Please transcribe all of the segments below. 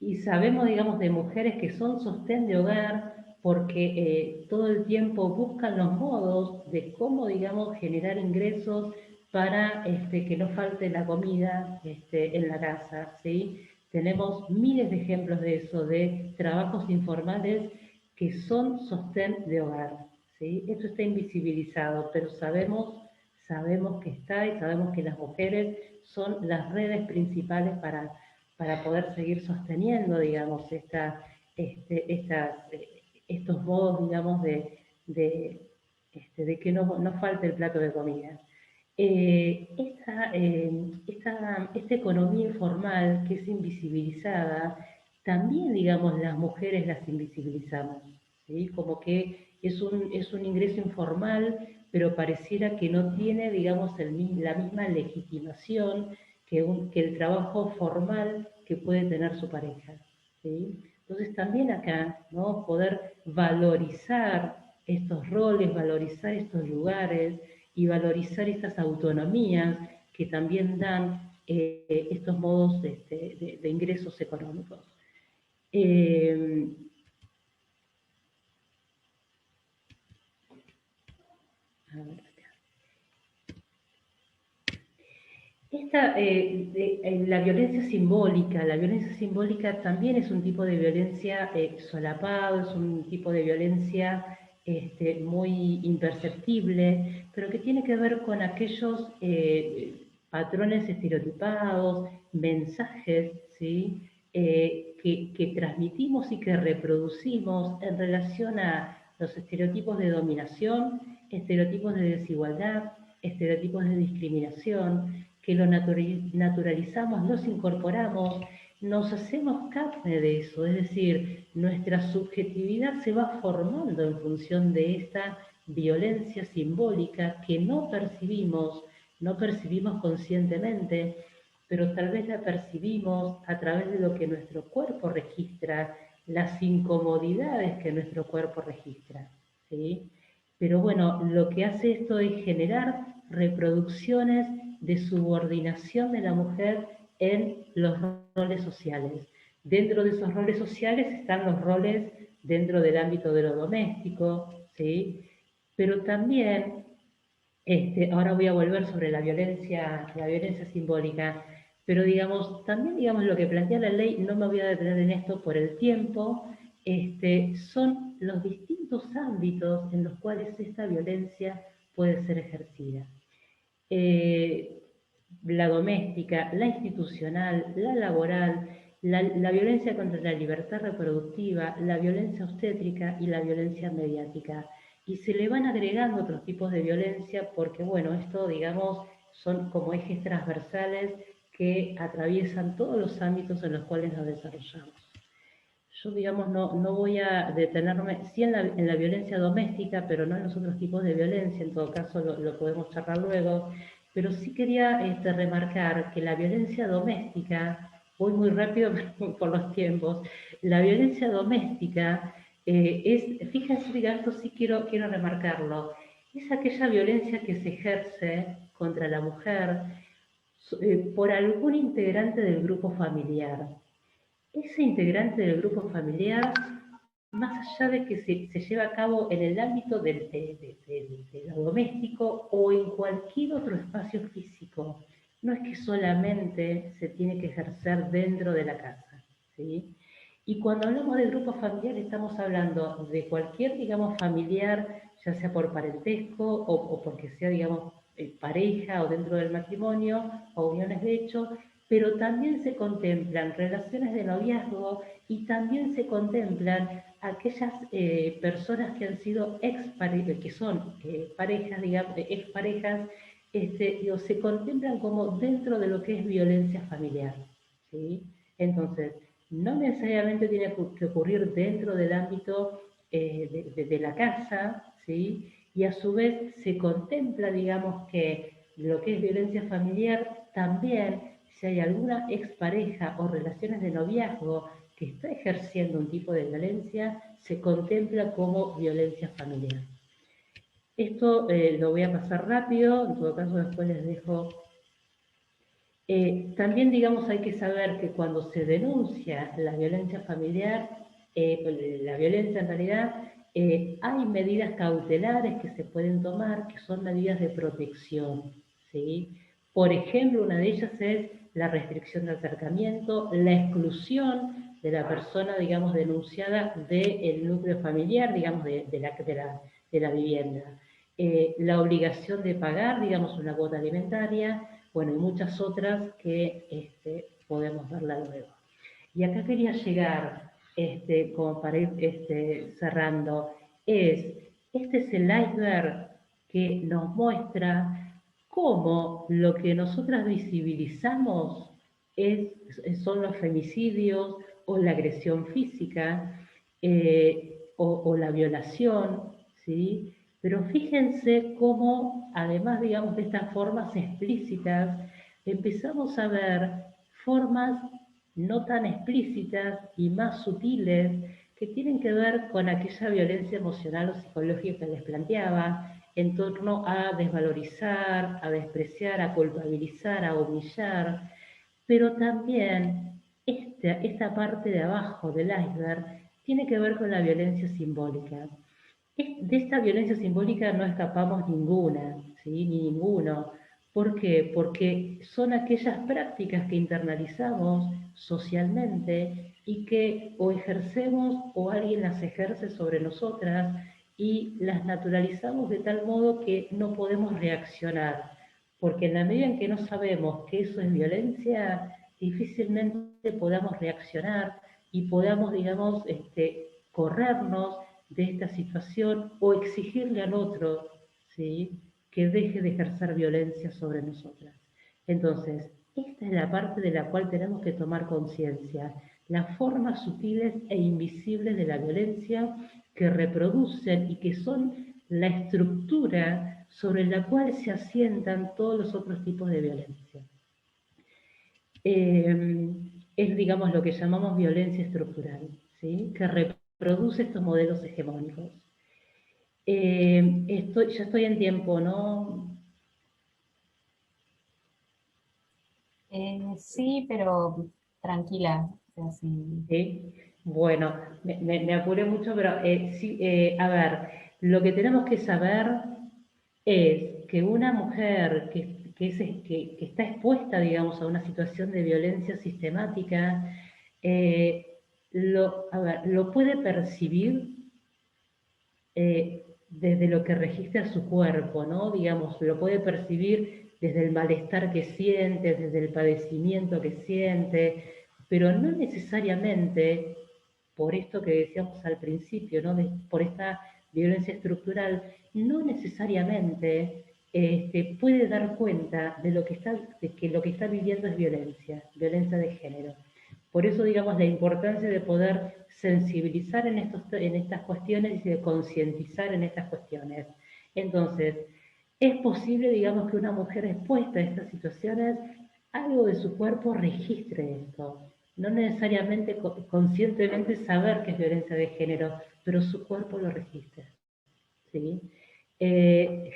y sabemos, digamos, de mujeres que son sostén de hogar porque todo el tiempo buscan los modos de cómo, digamos, generar ingresos para que no falte la comida en la casa, ¿sí? Tenemos miles de ejemplos de eso, de trabajos informales que son sostén de hogar, ¿sí? Esto está invisibilizado, pero sabemos que está y sabemos que las mujeres son las redes principales para poder seguir sosteniendo, digamos, estos modos, digamos, de que no falte el plato de comida. Esta economía informal que es invisibilizada, también, digamos, las mujeres las invisibilizamos, ¿sí? Como que es un ingreso informal, pero pareciera que no tiene, digamos, la misma legitimación que el trabajo formal que puede tener su pareja, ¿sí? Entonces también acá, ¿no? Poder valorizar estos roles, valorizar estos lugares y valorizar estas autonomías que también dan estos modos de ingresos económicos. Eh, a ver, la violencia simbólica también es un tipo de violencia solapado, es un tipo de violencia muy imperceptible, pero que tiene que ver con aquellos patrones estereotipados, mensajes, ¿sí? Que transmitimos y que reproducimos en relación a los estereotipos de dominación, estereotipos de desigualdad, estereotipos de discriminación, que lo naturalizamos, los incorporamos, nos hacemos carne de eso, es decir, nuestra subjetividad se va formando en función de esta violencia simbólica que no percibimos conscientemente, pero tal vez la percibimos a través de lo que nuestro cuerpo registra, las incomodidades que nuestro cuerpo registra, ¿sí? Pero bueno, lo que hace esto es generar reproducciones de subordinación de la mujer en los roles sociales. Dentro de esos roles sociales están los roles dentro del ámbito de lo doméstico, ¿sí? Pero también, ahora voy a volver sobre la violencia simbólica, pero digamos, también digamos lo que plantea la ley, no me voy a detener en esto por el tiempo, son los distintos ámbitos en los cuales esta violencia puede ser ejercida. Eh, la doméstica, la institucional, la laboral, la violencia contra la libertad reproductiva, la violencia obstétrica y la violencia mediática. Y se le van agregando otros tipos de violencia porque, bueno, esto, digamos, son como ejes transversales que atraviesan todos los ámbitos en los cuales nos desarrollamos. Yo, digamos, no voy a detenerme, sí en la violencia doméstica, pero no en los otros tipos de violencia, en todo caso lo podemos charlar luego, pero sí quería remarcar que la violencia doméstica, voy muy rápido por los tiempos, la violencia doméstica fíjense, digamos, esto sí quiero remarcarlo, es aquella violencia que se ejerce contra la mujer por algún integrante del grupo familiar. Ese integrante del grupo familiar, más allá de que se lleva a cabo en el ámbito de lo doméstico o en cualquier otro espacio físico, no es que solamente se tiene que ejercer dentro de la casa, ¿sí? Y cuando hablamos de grupo familiar estamos hablando de cualquier, digamos, familiar, ya sea por parentesco o porque sea, digamos, pareja o dentro del matrimonio o uniones de hecho, pero también se contemplan relaciones de noviazgo y también se contemplan aquellas personas que han sido que son parejas, digamos, exparejas, digo, se contemplan como dentro de lo que es violencia familiar, ¿sí? Entonces, no necesariamente tiene que ocurrir dentro del ámbito de la casa, ¿sí? Y a su vez se contempla, digamos, que lo que es violencia familiar también, si hay alguna expareja o relaciones de noviazgo que está ejerciendo un tipo de violencia, se contempla como violencia familiar. Esto lo voy a pasar rápido, en todo caso después les dejo También, digamos, hay que saber que cuando se denuncia la violencia familiar, la violencia en realidad, hay medidas cautelares que se pueden tomar, que son medidas de protección, ¿sí? Por ejemplo, una de ellas es la restricción de acercamiento, la exclusión de la persona, digamos, denunciada del núcleo familiar, digamos, de la vivienda. La obligación de pagar, digamos, una cuota alimentaria, bueno, y muchas otras que podemos verla luego. Y acá quería llegar, como para ir cerrando, este es el iceberg que nos muestra cómo lo que nosotras visibilizamos son los femicidios o la agresión física o la violación, ¿sí? Pero fíjense cómo, además, digamos, de estas formas explícitas, empezamos a ver formas no tan explícitas y más sutiles que tienen que ver con aquella violencia emocional o psicológica que les planteaba, en torno a desvalorizar, a despreciar, a culpabilizar, a humillar, pero también esta parte de abajo del iceberg tiene que ver con la violencia simbólica. De esta violencia simbólica no escapamos ninguna, ¿sí? Ni ninguno. ¿Por qué? Porque son aquellas prácticas que internalizamos socialmente y que o ejercemos o alguien las ejerce sobre nosotras y las naturalizamos de tal modo que no podemos reaccionar. Porque en la medida en que no sabemos que eso es violencia, difícilmente podamos reaccionar y podamos, digamos, corrernos de esta situación o exigirle al otro, ¿sí?, que deje de ejercer violencia sobre nosotras. Entonces, esta es la parte de la cual tenemos que tomar conciencia, las formas sutiles e invisibles de la violencia que reproducen y que son la estructura sobre la cual se asientan todos los otros tipos de violencia. Es, digamos, lo que llamamos violencia estructural, ¿sí?, que reproduce estos modelos hegemónicos. Ya estoy en tiempo, ¿no? Sí, pero tranquila. O sea, sí. ¿Sí? Bueno, me apuré mucho, pero sí, a ver, lo que tenemos que saber es que una mujer que está expuesta, digamos, a una situación de violencia sistemática, eh, a ver, lo puede percibir desde lo que registra su cuerpo, ¿no? Digamos, lo puede percibir desde el malestar que siente, desde el padecimiento que siente, pero no necesariamente por esto que decíamos al principio, ¿no? Por esta violencia estructural, no necesariamente puede dar cuenta de que lo que está viviendo es violencia de género. Por eso, digamos, la importancia de poder sensibilizar en estas cuestiones y de concientizar en estas cuestiones. Entonces, es posible, digamos, que una mujer expuesta a estas situaciones, algo de su cuerpo registre esto. No necesariamente conscientemente saber que es violencia de género, pero su cuerpo lo registra. ¿Sí?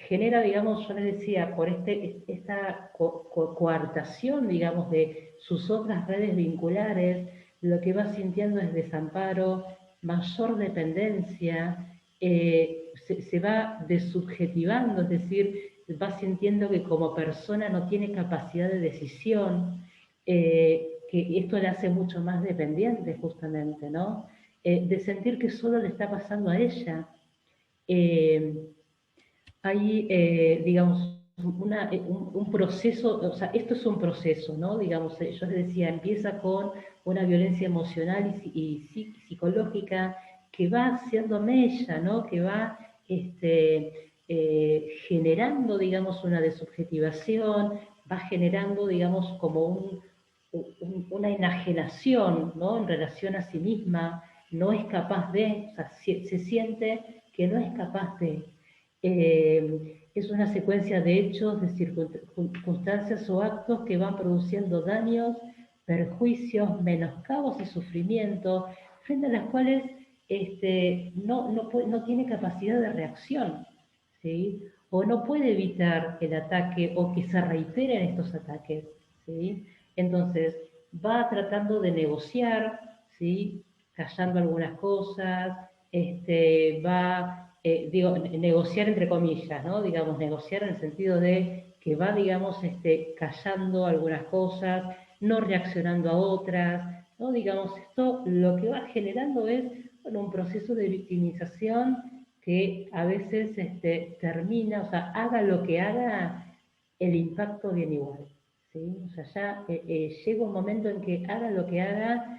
Genera, digamos, yo les decía, por esta coartación, digamos, de sus otras redes vinculares, lo que va sintiendo es desamparo, mayor dependencia, se va desubjetivando, es decir, va sintiendo que como persona no tiene capacidad de decisión, que esto le hace mucho más dependiente justamente, ¿no? De sentir que solo le está pasando a ella. Eh, Hay, digamos, un proceso, o sea, esto es un proceso, ¿no? Digamos, yo les decía, empieza con una violencia emocional y psicológica que va haciendo mella, ¿no? Que va generando, digamos, una desubjetivación, va generando, digamos, como una enajenación, ¿no? En relación a sí misma, no es capaz de, o sea, se siente que no es capaz de. Es una secuencia de hechos, de circunstancias o actos que van produciendo daños, perjuicios, menoscabos y sufrimientos, frente a las cuales no tiene capacidad de reacción, ¿sí? O no puede evitar el ataque o que se reiteren estos ataques, ¿sí? Entonces, va tratando de negociar, ¿sí? Callando algunas cosas, va, digo, negociar entre comillas, ¿no? Digamos, negociar en el sentido de que va, digamos, callando algunas cosas, no reaccionando a otras, ¿no? Digamos, esto lo que va generando es, bueno, un proceso de victimización que a veces termina, o sea, haga lo que haga, el impacto viene igual. ¿Sí? O sea, ya llega un momento en que haga lo que haga,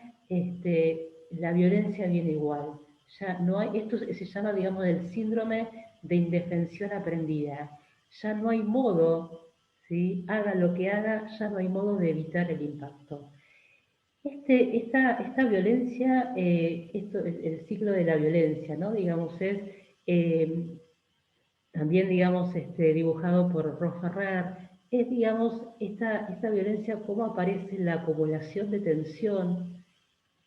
la violencia viene igual. Ya no hay, esto se llama, digamos, el síndrome de indefensión aprendida. Ya no hay modo, ¿sí? Haga lo que haga, ya no hay modo de evitar el impacto. Esta violencia, esto, el ciclo de la violencia, ¿no? Digamos, es eh, también, digamos, dibujado por Ron Ferrer, es, digamos, esta violencia, cómo aparece la acumulación de tensión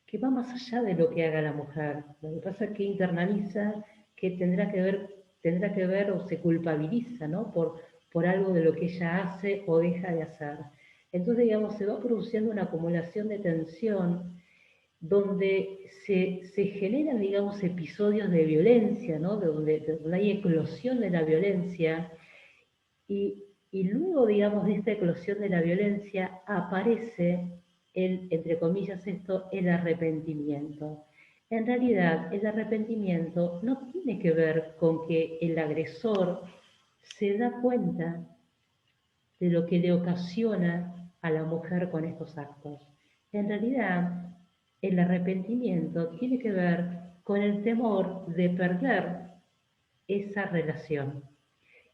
que va más allá de lo que haga la mujer. Lo que pasa es que internaliza que tendrá que ver o se culpabiliza, ¿no? Por algo de lo que ella hace o deja de hacer. Entonces, digamos, se va produciendo una acumulación de tensión donde se generan, digamos, episodios de violencia, ¿no? De donde hay eclosión de la violencia y luego, digamos, de esta eclosión de la violencia aparece entre comillas esto, el arrepentimiento. En realidad, el arrepentimiento no tiene que ver con que el agresor se da cuenta de lo que le ocasiona a la mujer con estos actos. En realidad, el arrepentimiento tiene que ver con el temor de perder esa relación.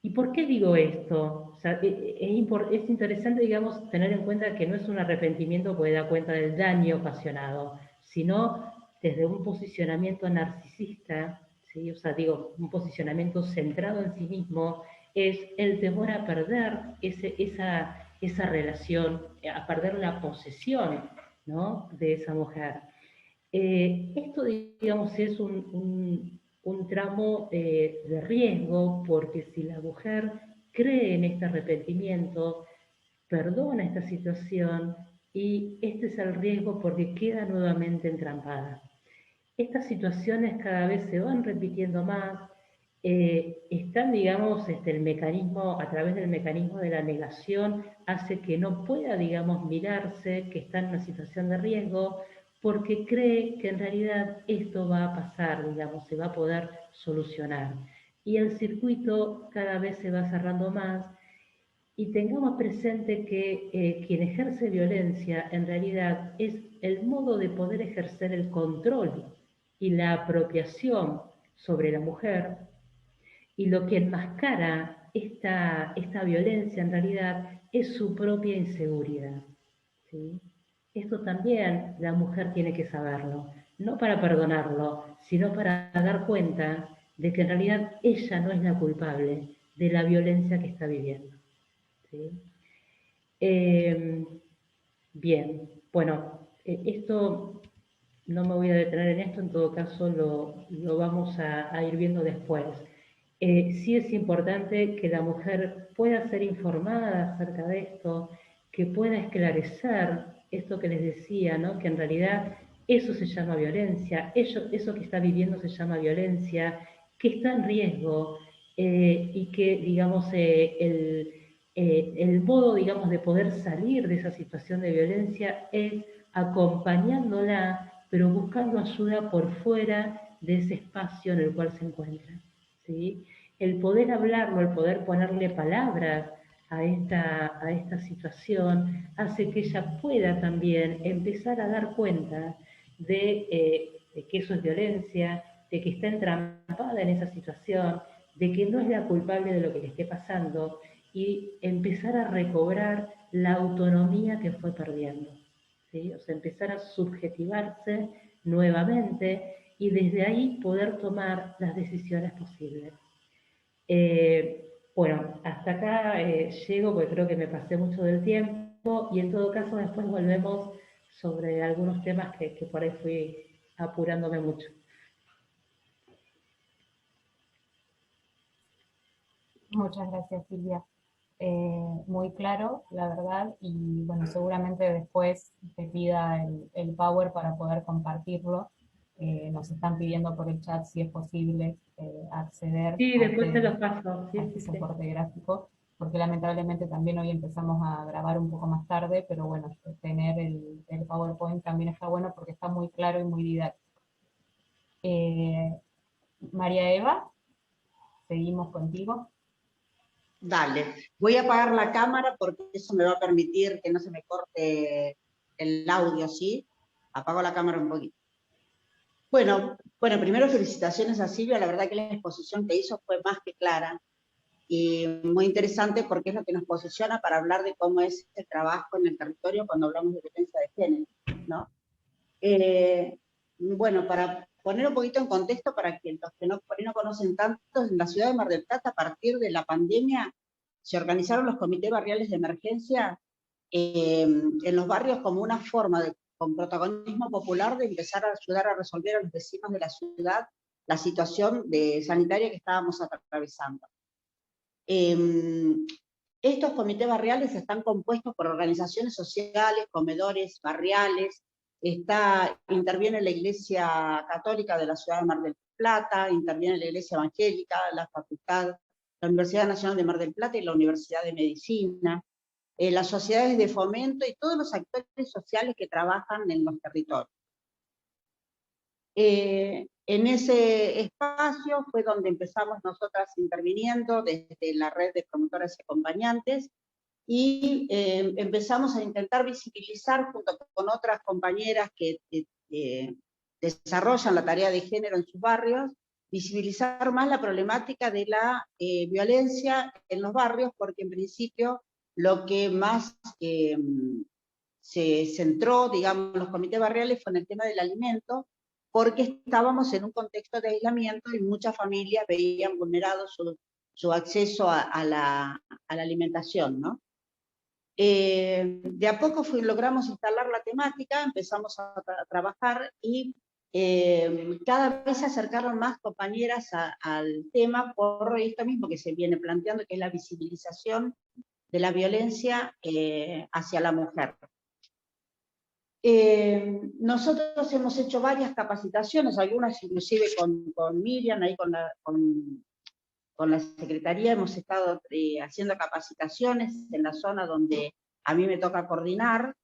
¿Y por qué digo esto? O sea, es interesante, digamos, tener en cuenta que no es un arrepentimiento porque da cuenta del daño ocasionado, sino desde un posicionamiento narcisista, ¿sí? O sea, digo, un posicionamiento centrado en sí mismo, es el temor a perder esa relación, a perder la posesión, ¿no? De esa mujer. Esto, digamos, es un tramo de riesgo porque si la mujer cree en este arrepentimiento, perdona esta situación y este es el riesgo porque queda nuevamente entrampada. Estas situaciones cada vez se van repitiendo más, están, digamos, el mecanismo, a través del mecanismo de la negación, hace que no pueda, digamos, mirarse que está en una situación de riesgo, porque cree que en realidad esto va a pasar, digamos, se va a poder solucionar. Y el circuito cada vez se va cerrando más y tengamos presente que quien ejerce violencia en realidad es el modo de poder ejercer el control y la apropiación sobre la mujer y lo que enmascara esta violencia en realidad es su propia inseguridad. ¿Sí? Esto también la mujer tiene que saberlo, no para perdonarlo, sino para dar cuenta de que en realidad ella no es la culpable de la violencia que está viviendo. ¿Sí? Eh, Bien, bueno, esto no me voy a detener en esto, en todo caso lo vamos a ir viendo después. Sí es importante que la mujer pueda ser informada acerca de esto, que pueda esclarecer esto que les decía, ¿no? Que en realidad eso se llama violencia, eso que está viviendo se llama violencia, que está en riesgo y que, digamos, el modo, digamos, de poder salir de esa situación de violencia es acompañándola, pero buscando ayuda por fuera de ese espacio en el cual se encuentra. ¿Sí? El poder hablarlo, el poder ponerle palabras a esta situación, hace que ella pueda también empezar a dar cuenta de que eso es violencia, de que está entrampada en esa situación, de que no es la culpable de lo que le esté pasando y empezar a recobrar la autonomía que fue perdiendo. ¿Sí? O sea, empezar a subjetivarse nuevamente y desde ahí poder tomar las decisiones posibles. Bueno, hasta acá llego porque creo que me pasé mucho del tiempo y en todo caso después volvemos sobre algunos temas que por ahí fui apurándome mucho. Muchas gracias, Silvia. muy claro, la verdad, y bueno, seguramente después te pida el Power para poder compartirlo. Nos están pidiendo por el chat si es posible acceder Sí, después se los paso, a sí, este sí, sí. soporte gráfico, porque lamentablemente también hoy empezamos a grabar un poco más tarde, pero bueno, tener el PowerPoint también está bueno porque está muy claro y muy didáctico. Eh, María Eva, seguimos contigo. Dale, voy a apagar la cámara porque eso me va a permitir que no se me corte el audio, ¿sí? Apago la cámara un poquito. Bueno, primero felicitaciones a Silvia, la verdad que la exposición que hizo fue más que clara y muy interesante porque es lo que nos posiciona para hablar de cómo es el trabajo en el territorio cuando hablamos de violencia de género, ¿no? Bueno, para poner un poquito en contexto para que los que no, por ahí no conocen tanto, en la ciudad de Mar del Plata, a partir de la pandemia, se organizaron los comités barriales de emergencia en los barrios como una forma de, con protagonismo popular, de empezar a ayudar a resolver a los vecinos de la ciudad la situación sanitaria que estábamos atravesando. Estos comités barriales están compuestos por organizaciones sociales, comedores barriales, interviene la Iglesia Católica de la Ciudad de Mar del Plata, interviene la Iglesia Evangélica, la Facultad, la Universidad Nacional de Mar del Plata y la Universidad de Medicina, las sociedades de fomento y todos los actores sociales que trabajan en los territorios. En ese espacio fue donde empezamos nosotras interviniendo desde la red de promotoras y acompañantes, y empezamos a intentar visibilizar junto con otras compañeras que desarrollan la tarea de género en sus barrios, visibilizar más la problemática de la violencia en los barrios, porque en principio lo que más se centró, digamos, en los comités barriales fue en el tema del alimento, porque estábamos en un contexto de aislamiento y muchas familias veían vulnerado su acceso a la alimentación, ¿no? De a poco logramos instalar la temática, empezamos a trabajar y cada vez se acercaron más compañeras al tema por esto mismo que se viene planteando, que es la visibilización de la violencia hacia la mujer. Nosotros hemos hecho varias capacitaciones, algunas inclusive con Miriam, ahí con la Secretaría hemos estado haciendo capacitaciones en la zona donde a mí me toca coordinar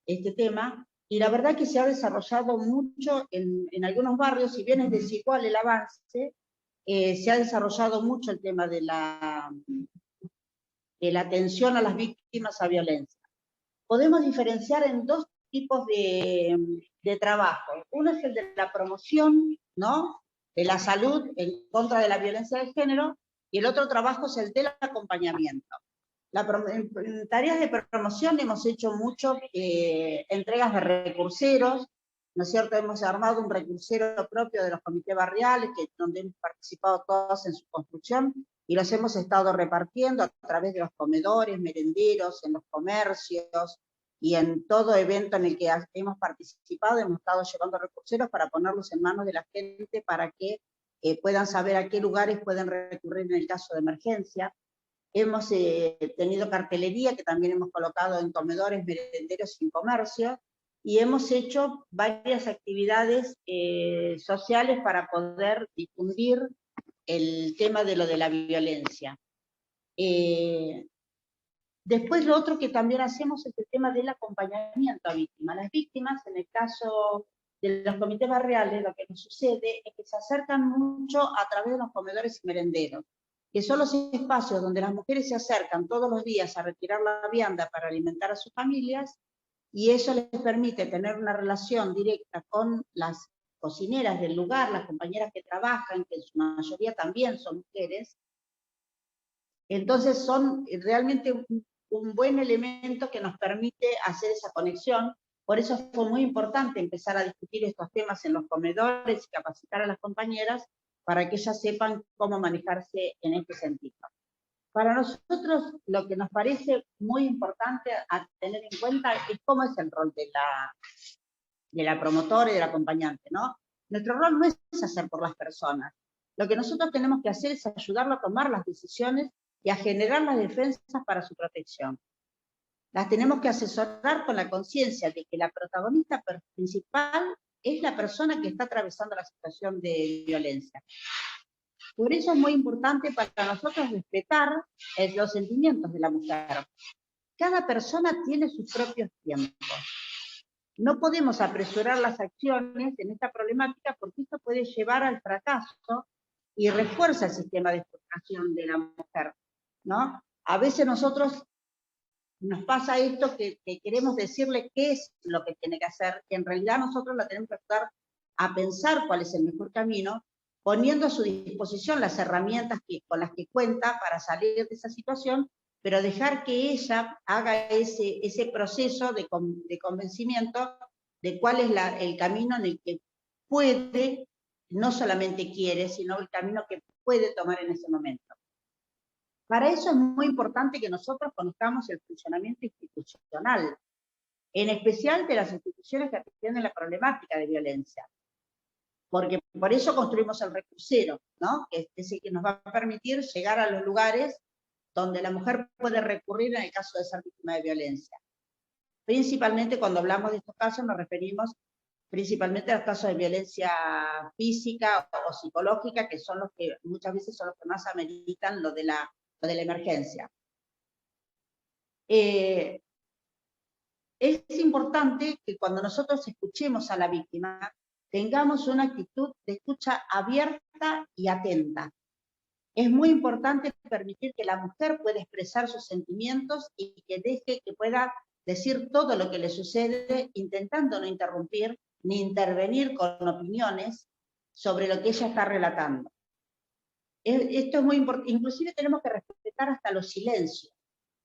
este tema, y la verdad que se ha desarrollado mucho en algunos barrios, si bien es desigual el avance, se ha desarrollado mucho el tema de la atención a las víctimas a violencia. Podemos diferenciar en dos tipos de trabajo. Uno es el de la promoción, ¿no?, de la salud en contra de la violencia de género, y el otro trabajo es el del acompañamiento. En tareas de promoción hemos hecho mucho entregas de recurseros, ¿no es cierto? Hemos armado un recursero propio de los comités barriales, donde hemos participado todos en su construcción, y los hemos estado repartiendo a través de los comedores, merenderos, en los comercios, y en todo evento en el que hemos participado, hemos estado llevando recurseros para ponerlos en manos de la gente para que puedan saber a qué lugares pueden recurrir en el caso de emergencia. Hemos tenido cartelería que también hemos colocado en comedores, merenderos y comercios, y hemos hecho varias actividades sociales para poder difundir el tema de lo de la violencia. Después lo otro que también hacemos es el tema del acompañamiento a víctimas. Las víctimas, en el caso de los comités barriales, lo que nos sucede es que se acercan mucho a través de los comedores y merenderos, que son los espacios donde las mujeres se acercan todos los días a retirar la vianda para alimentar a sus familias, y eso les permite tener una relación directa con las cocineras del lugar, las compañeras que trabajan, que en su mayoría también son mujeres. Entonces son realmente un buen elemento que nos permite hacer esa conexión. Por eso fue muy importante empezar a discutir estos temas en los comedores y capacitar a las compañeras para que ellas sepan cómo manejarse en este sentido. Para nosotros lo que nos parece muy importante a tener en cuenta es cómo es el rol de la promotora y del acompañante, ¿no? Nuestro rol no es hacer por las personas. Lo que nosotros tenemos que hacer es ayudarlo a tomar las decisiones y a generar las defensas para su protección. Las tenemos que asesorar con la conciencia de que la protagonista principal es la persona que está atravesando la situación de violencia. Por eso es muy importante para nosotros respetar los sentimientos de la mujer. Cada persona tiene sus propios tiempos. No podemos apresurar las acciones en esta problemática porque esto puede llevar al fracaso y refuerza el sistema de frustración de la mujer, ¿no? A veces nosotros nos pasa esto que queremos decirle qué es lo que tiene que hacer, que en realidad nosotros la tenemos que ayudar a pensar cuál es el mejor camino, poniendo a su disposición las herramientas con las que cuenta para salir de esa situación, pero dejar que ella haga ese proceso de convencimiento de cuál es el camino en el que puede, no solamente quiere, sino el camino que puede tomar en ese momento. Para eso es muy importante que nosotros conozcamos el funcionamiento institucional, en especial de las instituciones que atienden la problemática de violencia. Porque por eso construimos el recursero, ¿no? Que es el que nos va a permitir llegar a los lugares donde la mujer puede recurrir en el caso de ser víctima de violencia. Principalmente cuando hablamos de estos casos nos referimos principalmente a los casos de violencia física o psicológica, que son los que muchas veces son los que más ameritan lo de la emergencia. Es importante que cuando nosotros escuchemos a la víctima, tengamos una actitud de escucha abierta y atenta. Es muy importante permitir que la mujer pueda expresar sus sentimientos y que pueda decir todo lo que le sucede, intentando no interrumpir ni intervenir con opiniones sobre lo que ella está relatando. Esto es muy importante, inclusive tenemos que respetar hasta los silencios,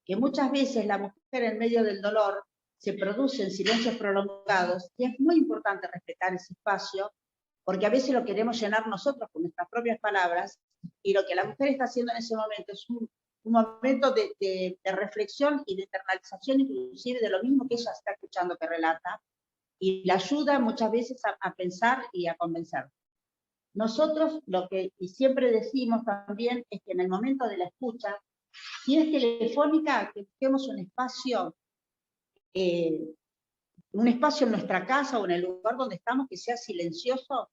que muchas veces la mujer en medio del dolor se producen silencios prolongados, y es muy importante respetar ese espacio, porque a veces lo queremos llenar nosotros con nuestras propias palabras, y lo que la mujer está haciendo en ese momento es un momento de reflexión y de internalización inclusive de lo mismo que ella está escuchando que relata, y la ayuda muchas veces a pensar y a convencer. Nosotros lo que siempre decimos también es que en el momento de la escucha, si es telefónica, que busquemos un espacio en nuestra casa o en el lugar donde estamos que sea silencioso,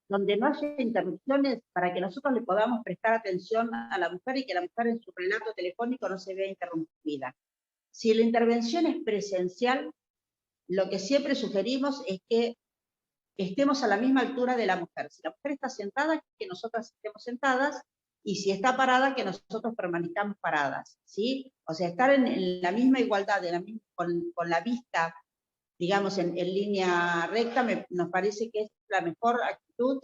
donde no haya interrupciones para que nosotros le podamos prestar atención a la mujer y que la mujer en su relato telefónico no se vea interrumpida. Si la intervención es presencial, lo que siempre sugerimos es que estemos a la misma altura de la mujer. Si la mujer está sentada, que nosotras estemos sentadas, y si está parada, que nosotros permanezcamos paradas, ¿sí? O sea, estar en la misma igualdad, con la vista, digamos, en línea recta, nos parece que es la mejor actitud,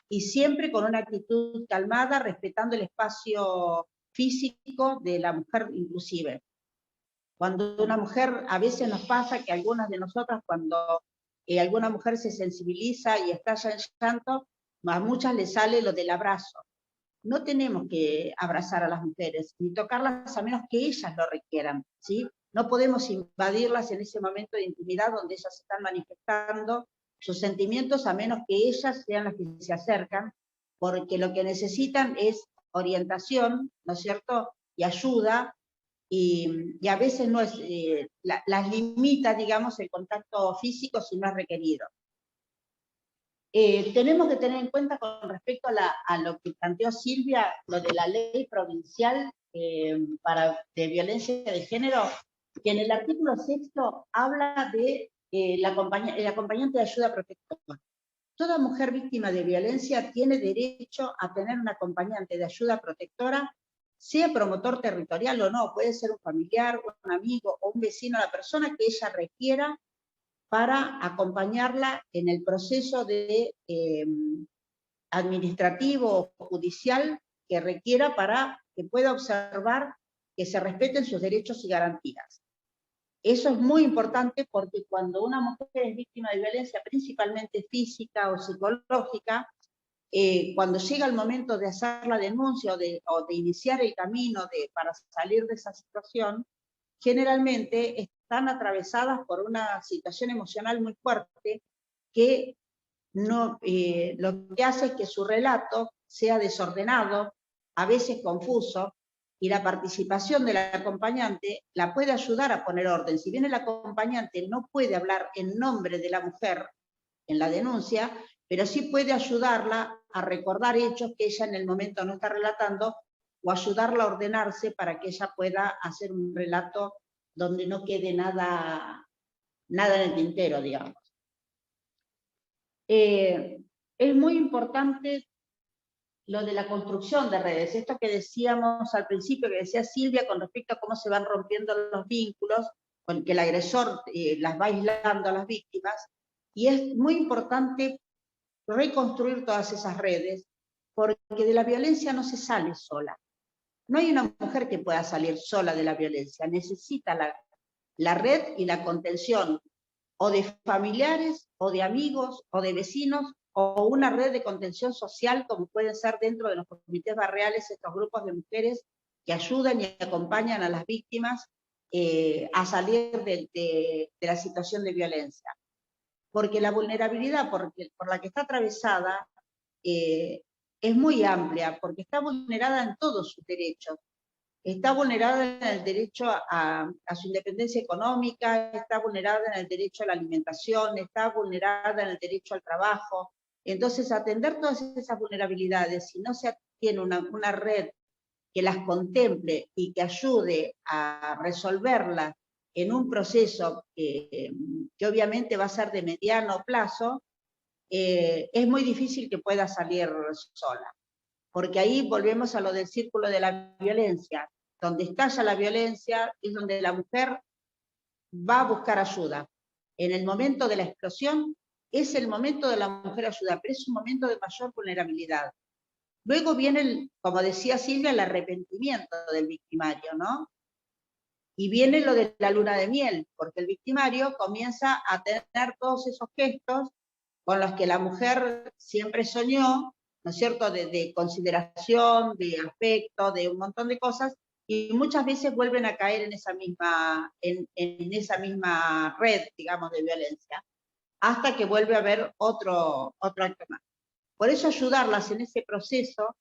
y siempre con una actitud calmada, respetando el espacio físico de la mujer inclusive. Cuando una mujer, a veces nos pasa que algunas de nosotras, cuando alguna mujer se sensibiliza y estalla en llanto, a muchas les sale lo del abrazo. No tenemos que abrazar a las mujeres, ni tocarlas a menos que ellas lo requieran, ¿sí? No podemos invadirlas en ese momento de intimidad donde ellas están manifestando sus sentimientos, a menos que ellas sean las que se acercan, porque lo que necesitan es orientación, ¿no es cierto?, y ayuda, y a veces no es, las limita, digamos, el contacto físico si no es requerido. Tenemos que tener en cuenta con respecto a lo que planteó Silvia, lo de la ley provincial de violencia de género, que en el artículo 6º habla de el acompañante de ayuda protectora. Toda mujer víctima de violencia tiene derecho a tener un acompañante de ayuda protectora, sea promotor territorial o no, puede ser un familiar, un amigo o un vecino, la persona que ella requiera para acompañarla en el proceso administrativo o judicial que requiera para que pueda observar que se respeten sus derechos y garantías. Eso es muy importante porque cuando una mujer es víctima de violencia, principalmente física o psicológica, cuando llega el momento de hacer la denuncia o de iniciar el camino para salir de esa situación, generalmente están atravesadas por una situación emocional muy fuerte que lo que hace es que su relato sea desordenado, a veces confuso, y la participación del acompañante la puede ayudar a poner orden. Si bien el acompañante no puede hablar en nombre de la mujer en la denuncia, pero sí puede ayudarla a recordar hechos que ella en el momento no está relatando, o ayudarla a ordenarse para que ella pueda hacer un relato donde no quede nada en el tintero, digamos. Es muy importante lo de la construcción de redes, esto que decíamos al principio, que decía Silvia con respecto a cómo se van rompiendo los vínculos, con que el agresor las va aislando a las víctimas, y es muy importante reconstruir todas esas redes, porque de la violencia no se sale sola. No hay una mujer que pueda salir sola de la violencia, necesita la red y la contención, o de familiares, o de amigos, o de vecinos, o una red de contención social, como pueden ser dentro de los comités barriales estos grupos de mujeres que ayudan y acompañan a las víctimas a salir de la situación de violencia. Porque la vulnerabilidad por la que está atravesada es muy amplia, porque está vulnerada en todos sus derechos. Está vulnerada en el derecho a su independencia económica, está vulnerada en el derecho a la alimentación, está vulnerada en el derecho al trabajo. Entonces, atender todas esas vulnerabilidades, si no se tiene una red que las contemple y que ayude a resolverlas en un proceso que obviamente va a ser de mediano plazo, es muy difícil que pueda salir sola. Porque ahí volvemos a lo del círculo de la violencia. Donde estalla la violencia es donde la mujer va a buscar ayuda. En el momento de la explosión es el momento de la mujer ayuda, pero es un momento de mayor vulnerabilidad. Luego viene, como decía Silvia, el arrepentimiento del victimario, ¿no? Y viene lo de la luna de miel, porque el victimario comienza a tener todos esos gestos con los que la mujer siempre soñó, ¿no es cierto?, de consideración, de afecto, de un montón de cosas, y muchas veces vuelven a caer en esa misma red, digamos, de violencia, hasta que vuelve a haber otro acto más. Por eso ayudarlas en ese proceso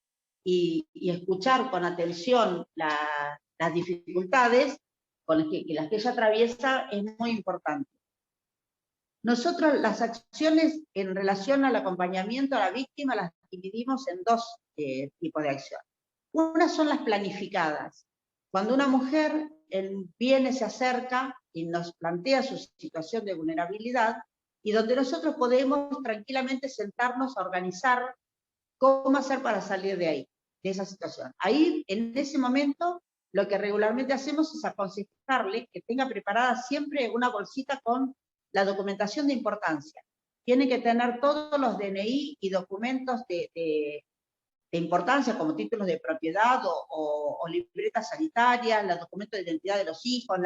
y escuchar con atención las dificultades con las que ella atraviesa es muy importante. Nosotros las acciones en relación al acompañamiento a la víctima las dividimos en dos tipos de acciones. Una son las planificadas. Cuando una mujer viene, se acerca y nos plantea su situación de vulnerabilidad, y donde nosotros podemos tranquilamente sentarnos a organizar cómo hacer para salir de ahí, de esa situación. Ahí, en ese momento, lo que regularmente hacemos es aconsejarle que tenga preparada siempre una bolsita con la documentación de importancia. Tiene que tener todos los DNI y documentos de importancia, como títulos de propiedad o libretas sanitarias, los documentos de identidad de los hijos,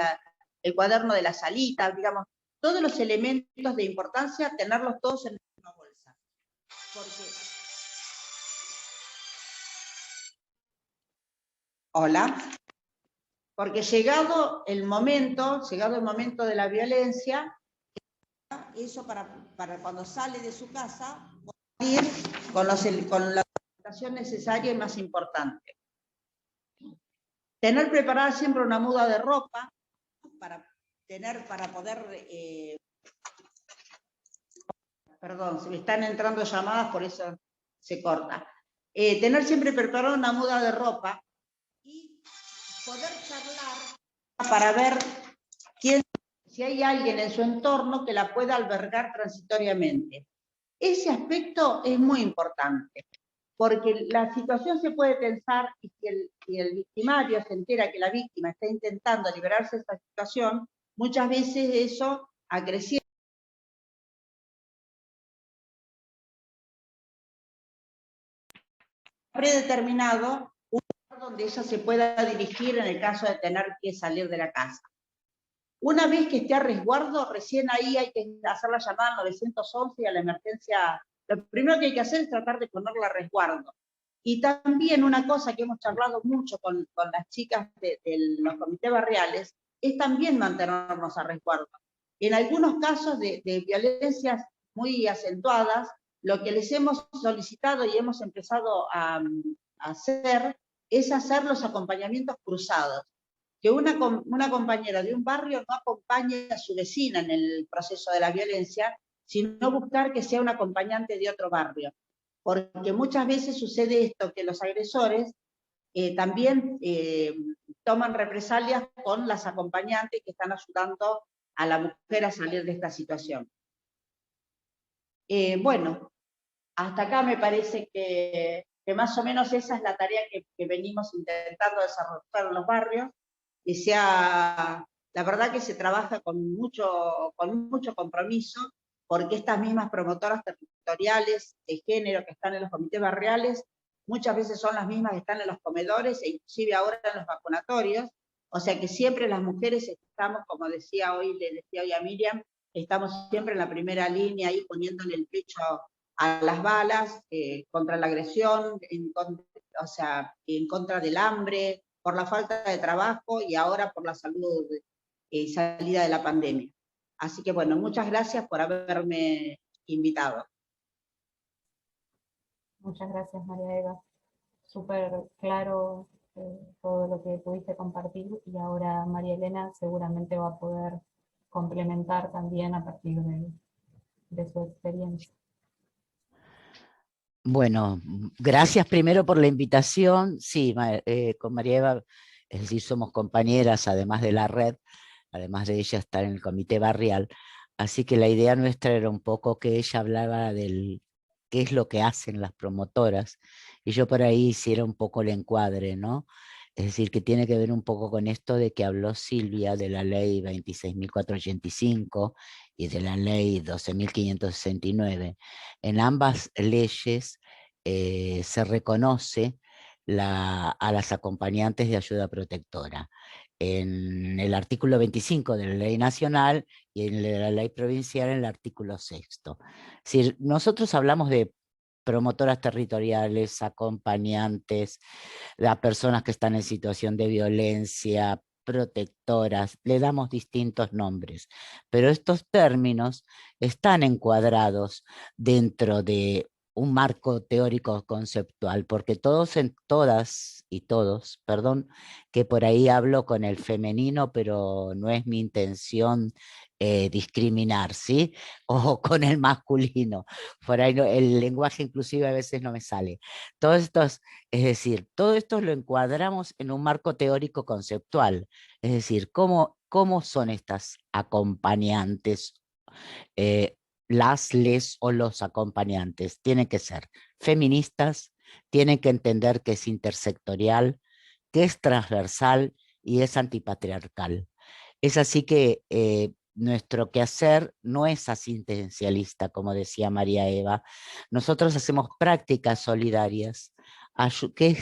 el cuaderno de la salita, digamos, todos los elementos de importancia, tenerlos todos en la misma bolsa. Porque llegado el momento de la violencia, eso para cuando sale de su casa, ir con la documentación necesaria y más importante. Tener preparada siempre una muda de ropa para poder... perdón, se me están entrando llamadas, por eso se corta. Tener siempre preparada una muda de ropa y poder charlar para ver si hay alguien en su entorno que la pueda albergar transitoriamente. Ese aspecto es muy importante, porque la situación se puede tensar y si el victimario se entera que la víctima está intentando liberarse de esta situación, muchas veces eso acrecienta predeterminado un lugar donde ella se pueda dirigir en el caso de tener que salir de la casa. Una vez que esté a resguardo, recién ahí hay que hacer la llamada al 911 y a la emergencia. Lo primero que hay que hacer es tratar de ponerla a resguardo. Y también una cosa que hemos charlado mucho con las chicas de los comités barriales, es también mantenernos a resguardo. En algunos casos de violencias muy acentuadas, lo que les hemos solicitado y hemos empezado a hacer es hacer los acompañamientos cruzados. Que una compañera de un barrio no acompañe a su vecina en el proceso de la violencia, sino buscar que sea un acompañante de otro barrio. Porque muchas veces sucede esto, que los agresores también toman represalias con las acompañantes que están ayudando a la mujer a salir de esta situación. Bueno, hasta acá me parece que más o menos esa es la tarea que venimos intentando desarrollar en los barrios, la verdad que se trabaja con mucho compromiso, porque estas mismas promotoras territoriales de género que están en los comités barriales, muchas veces son las mismas que están en los comedores, e inclusive ahora en los vacunatorios, o sea que siempre las mujeres estamos, como le decía hoy a Miriam, estamos siempre en la primera línea, ahí poniéndole el pecho a las balas, contra la agresión, o sea, en contra del hambre, por la falta de trabajo y ahora por la salud y salida de la pandemia. Así que bueno, muchas gracias por haberme invitado. Muchas gracias, María Eva. Súper claro todo lo que pudiste compartir, y ahora María Elena seguramente va a poder complementar también a partir de su experiencia. Bueno, gracias primero por la invitación. Sí, con María Eva, es decir, somos compañeras, además de la red, además de ella estar en el comité barrial. Así que la idea nuestra era un poco que ella hablaba del qué es lo que hacen las promotoras, y yo por ahí hiciera un poco el encuadre, ¿no? Es decir, que tiene que ver un poco con esto de que habló Silvia de la ley 26.485 y de la ley 12.569. En ambas leyes se reconoce a las acompañantes de ayuda protectora. En el artículo 25 de la ley nacional y en la ley provincial en el artículo 6º. Es decir, nosotros hablamos de promotoras territoriales, acompañantes, a personas que están en situación de violencia, protectoras, le damos distintos nombres, pero estos términos están encuadrados dentro de un marco teórico conceptual, porque todas y todos, perdón, que por ahí hablo con el femenino, pero no es mi intención discriminar, ¿sí? O con el masculino, por ahí el lenguaje inclusive a veces no me sale. Todos estos, es decir, todo esto lo encuadramos en un marco teórico conceptual, es decir, cómo son estas acompañantes, les o los acompañantes. Tienen que ser feministas, tienen que entender que es intersectorial, que es transversal y es antipatriarcal. Es así que nuestro quehacer no es asistencialista, como decía María Eva. Nosotros hacemos prácticas solidarias. ¿Qué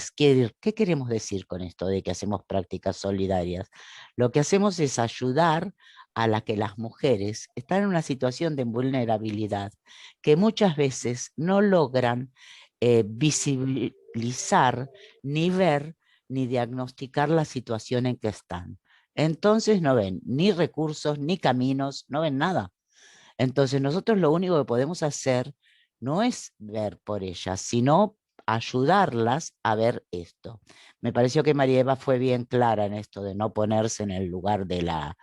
queremos decir con esto de que hacemos prácticas solidarias? Lo que hacemos es ayudar a la que las mujeres están en una situación de vulnerabilidad que muchas veces no logran visibilizar, ni ver, ni diagnosticar la situación en que están. Entonces no ven ni recursos, ni caminos, no ven nada. Entonces nosotros lo único que podemos hacer no es ver por ellas, sino ayudarlas a ver esto. Me pareció que María Eva fue bien clara en esto de no ponerse en el lugar de la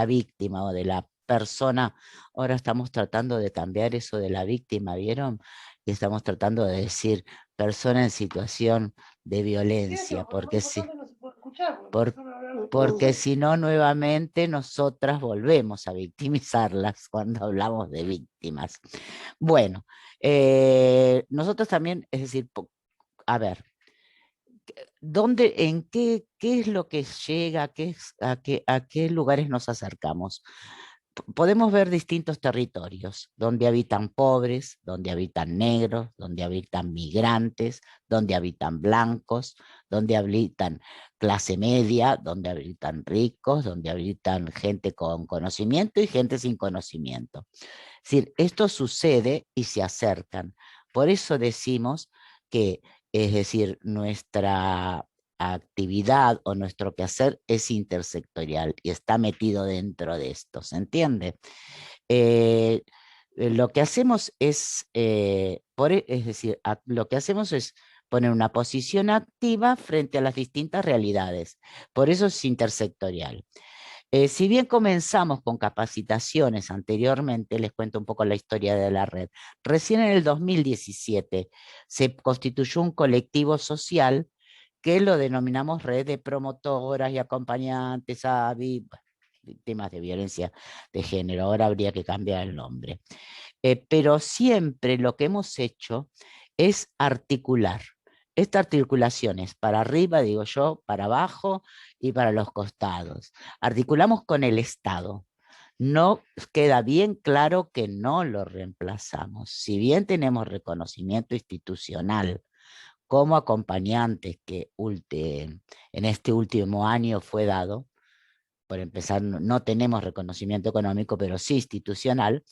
víctima o de la persona. Ahora estamos tratando de cambiar eso de la víctima, ¿vieron? Y estamos tratando de decir persona en situación de violencia, porque si no, nuevamente nosotras volvemos a victimizarlas cuando hablamos de víctimas. Bueno, nosotros también, es decir, a ver, qué es lo que llega, a qué lugares nos acercamos? Podemos ver distintos territorios, donde habitan pobres, donde habitan negros, donde habitan migrantes, donde habitan blancos, donde habitan clase media, donde habitan ricos, donde habitan gente con conocimiento y gente sin conocimiento. Es decir, esto sucede y se acercan. Por eso decimos que, es decir, nuestra actividad o nuestro quehacer es intersectorial y está metido dentro de esto, ¿se entiende? Lo que hacemos es, lo que hacemos es poner una posición activa frente a las distintas realidades. Por eso es intersectorial. Si bien comenzamos con capacitaciones anteriormente, les cuento un poco la historia de la red. Recién en el 2017 se constituyó un colectivo social que lo denominamos Red de Promotoras y Acompañantes a víctimas de violencia de género. Ahora habría que cambiar el nombre. Pero siempre lo que hemos hecho es articular. Esta articulación es para arriba, digo yo, para abajo y para los costados. Articulamos con el Estado. No queda bien claro que no lo reemplazamos. Si bien tenemos reconocimiento institucional como acompañantes que en este último año fue dado, por empezar, no tenemos reconocimiento económico, pero sí institucional,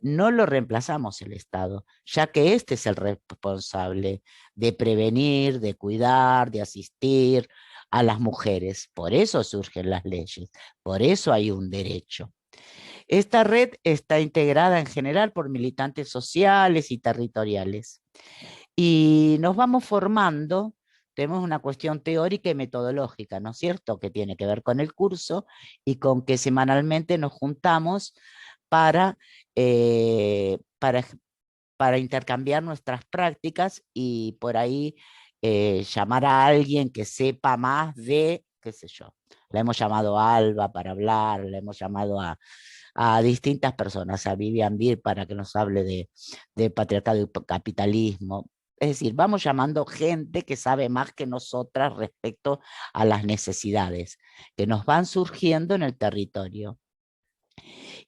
no lo reemplazamos el Estado, ya que este es el responsable de prevenir, de cuidar, de asistir a las mujeres. Por eso surgen las leyes, por eso hay un derecho. Esta red está integrada en general por militantes sociales y territoriales. Y nos vamos formando, tenemos una cuestión teórica y metodológica, ¿no es cierto?, que tiene que ver con el curso y con que semanalmente nos juntamos para, eh, para, para intercambiar nuestras prácticas y por ahí llamar a alguien que sepa más de, qué sé yo. La hemos llamado a Alba para hablar, la hemos llamado a distintas personas, a Vivian Bir para que nos hable de patriarcado y capitalismo. Es decir, vamos llamando gente que sabe más que nosotras respecto a las necesidades que nos van surgiendo en el territorio.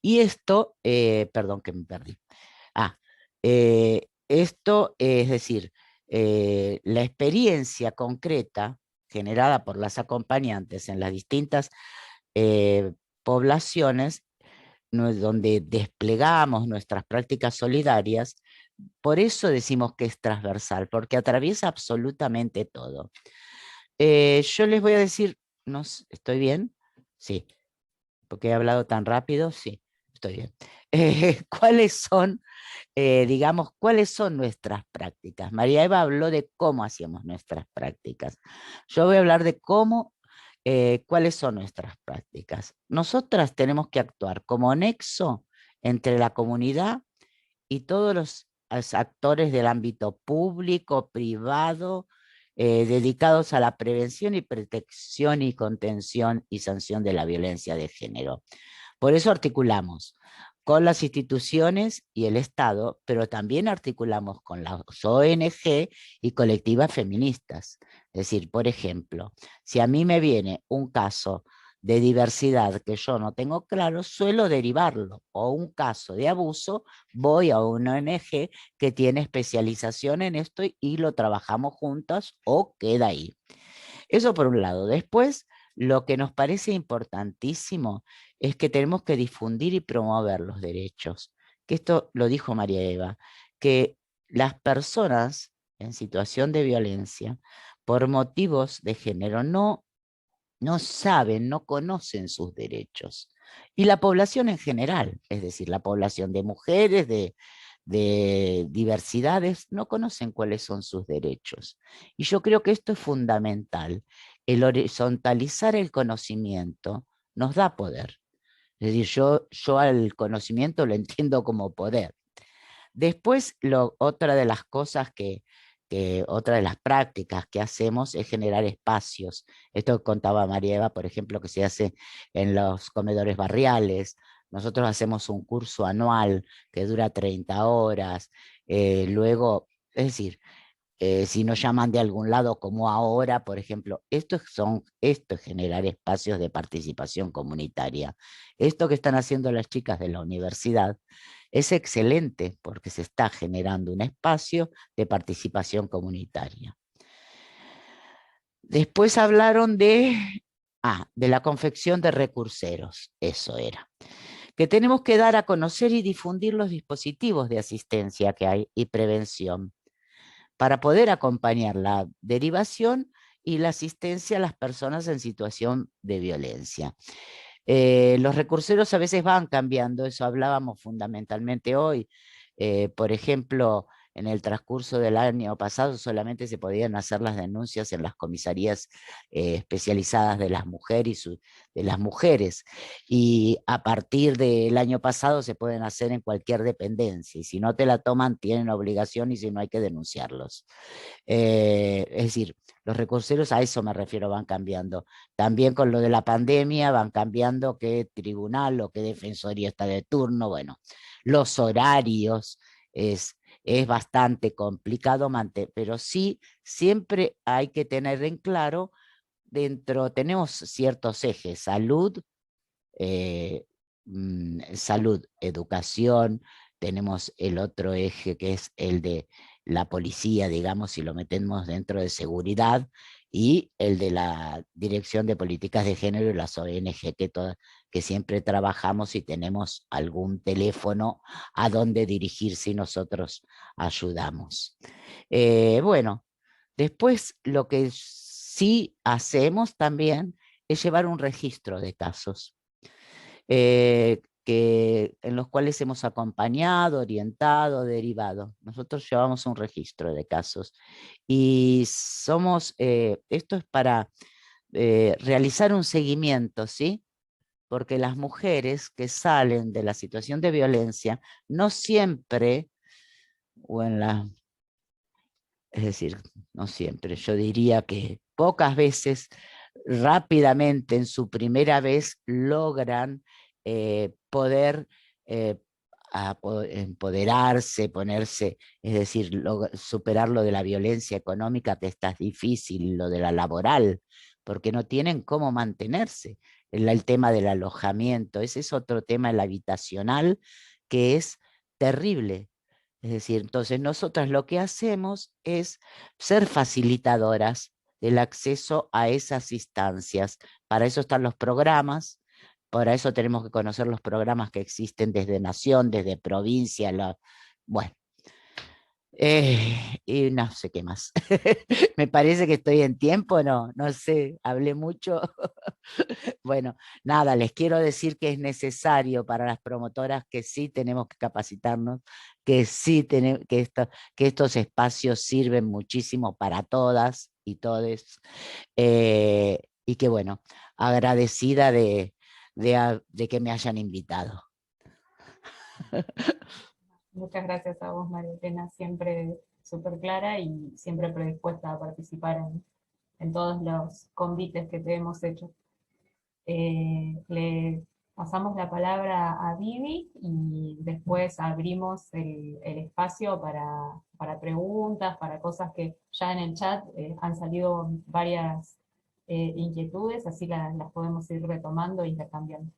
Y esto, perdón que me perdí. Esto es decir, la experiencia concreta generada por las acompañantes en las distintas poblaciones donde desplegamos nuestras prácticas solidarias, por eso decimos que es transversal, porque atraviesa absolutamente todo. Yo les voy a decir, no, ¿estoy bien? Sí, porque he hablado tan rápido, sí, estoy bien. ¿Cuáles son, digamos, cuáles son nuestras prácticas? María Eva habló de cómo hacíamos nuestras prácticas. Yo voy a hablar de cómo, cuáles son nuestras prácticas. Nosotras tenemos que actuar como nexo entre la comunidad y todos los actores del ámbito público, privado, dedicados a la prevención y protección y contención y sanción de la violencia de género. Por eso articulamos con las instituciones y el Estado, pero también articulamos con las ONG y colectivas feministas. Es decir, por ejemplo, si a mí me viene un caso de diversidad que yo no tengo claro, suelo derivarlo, o un caso de abuso, voy a una ONG que tiene especialización en esto y lo trabajamos juntas o queda ahí. Eso por un lado. Después, lo que nos parece importantísimo es que tenemos que difundir y promover los derechos. Que esto lo dijo María Eva, que las personas en situación de violencia, por motivos de género, no saben, no conocen sus derechos. Y la población en general, es decir, la población de mujeres, de diversidades, no conocen cuáles son sus derechos. Y yo creo que esto es fundamental. El horizontalizar el conocimiento nos da poder. Es decir, yo al conocimiento lo entiendo como poder. Después, otra de las cosas otra de las prácticas que hacemos es generar espacios. Esto contaba María Eva, por ejemplo, que se hace en los comedores barriales. Nosotros hacemos un curso anual que dura 30 horas. Luego, es decir, si nos llaman de algún lado como ahora, por ejemplo, esto es generar espacios de participación comunitaria. Esto que están haciendo las chicas de la universidad es excelente porque se está generando un espacio de participación comunitaria. Después hablaron de la confección de recurseros, eso era. Que tenemos que dar a conocer y difundir los dispositivos de asistencia que hay y prevención para poder acompañar la derivación y la asistencia a las personas en situación de violencia. Los recurseros a veces van cambiando, eso hablábamos fundamentalmente hoy. Por ejemplo, en el transcurso del año pasado solamente se podían hacer las denuncias en las comisarías especializadas de las mujeres, y a partir del año pasado se pueden hacer en cualquier dependencia, y si no te la toman tienen obligación, y si no hay que denunciarlos. Es decir, los recurseros, a eso me refiero, van cambiando. También con lo de la pandemia van cambiando qué tribunal o qué defensoría está de turno. Bueno, los horarios es bastante complicado, pero sí siempre hay que tener en claro, tenemos ciertos ejes: salud, salud, educación, tenemos el otro eje que es el de la policía, digamos, si lo metemos dentro de seguridad, y el de la Dirección de Políticas de Género y las ONG, que siempre trabajamos y tenemos algún teléfono a donde dirigirse y nosotros ayudamos. Bueno, después lo que sí hacemos también es llevar un registro de casos, en los cuales hemos acompañado, orientado, derivado. Nosotros llevamos un registro de casos y esto es para realizar un seguimiento, ¿sí? Porque las mujeres que salen de la situación de violencia no siempre, o es decir, no siempre, yo diría que pocas veces, rápidamente en su primera vez logran poder empoderarse, ponerse, es decir, superar lo de la violencia económica, que está difícil, lo de la laboral, porque no tienen cómo mantenerse. El tema del alojamiento, ese es otro tema, el habitacional, que es terrible. Es decir, entonces nosotras lo que hacemos es ser facilitadoras del acceso a esas instancias. Para eso están los programas, para eso tenemos que conocer los programas que existen desde nación, desde provincia, bueno, y no sé qué más. Me parece que estoy en tiempo, no sé, hablé mucho. Bueno, nada, les quiero decir que es necesario para las promotoras que sí tenemos que capacitarnos, que sí que estos espacios sirven muchísimo para todas y todes, y que bueno, agradecida de que me hayan invitado. Muchas gracias a vos, María Elena, siempre súper clara y siempre predispuesta a participar en todos los convites que te hemos hecho. Le pasamos la palabra a Vivi y después abrimos el espacio para preguntas, para cosas que ya en el chat han salido varias inquietudes, así las podemos ir retomando e intercambiando.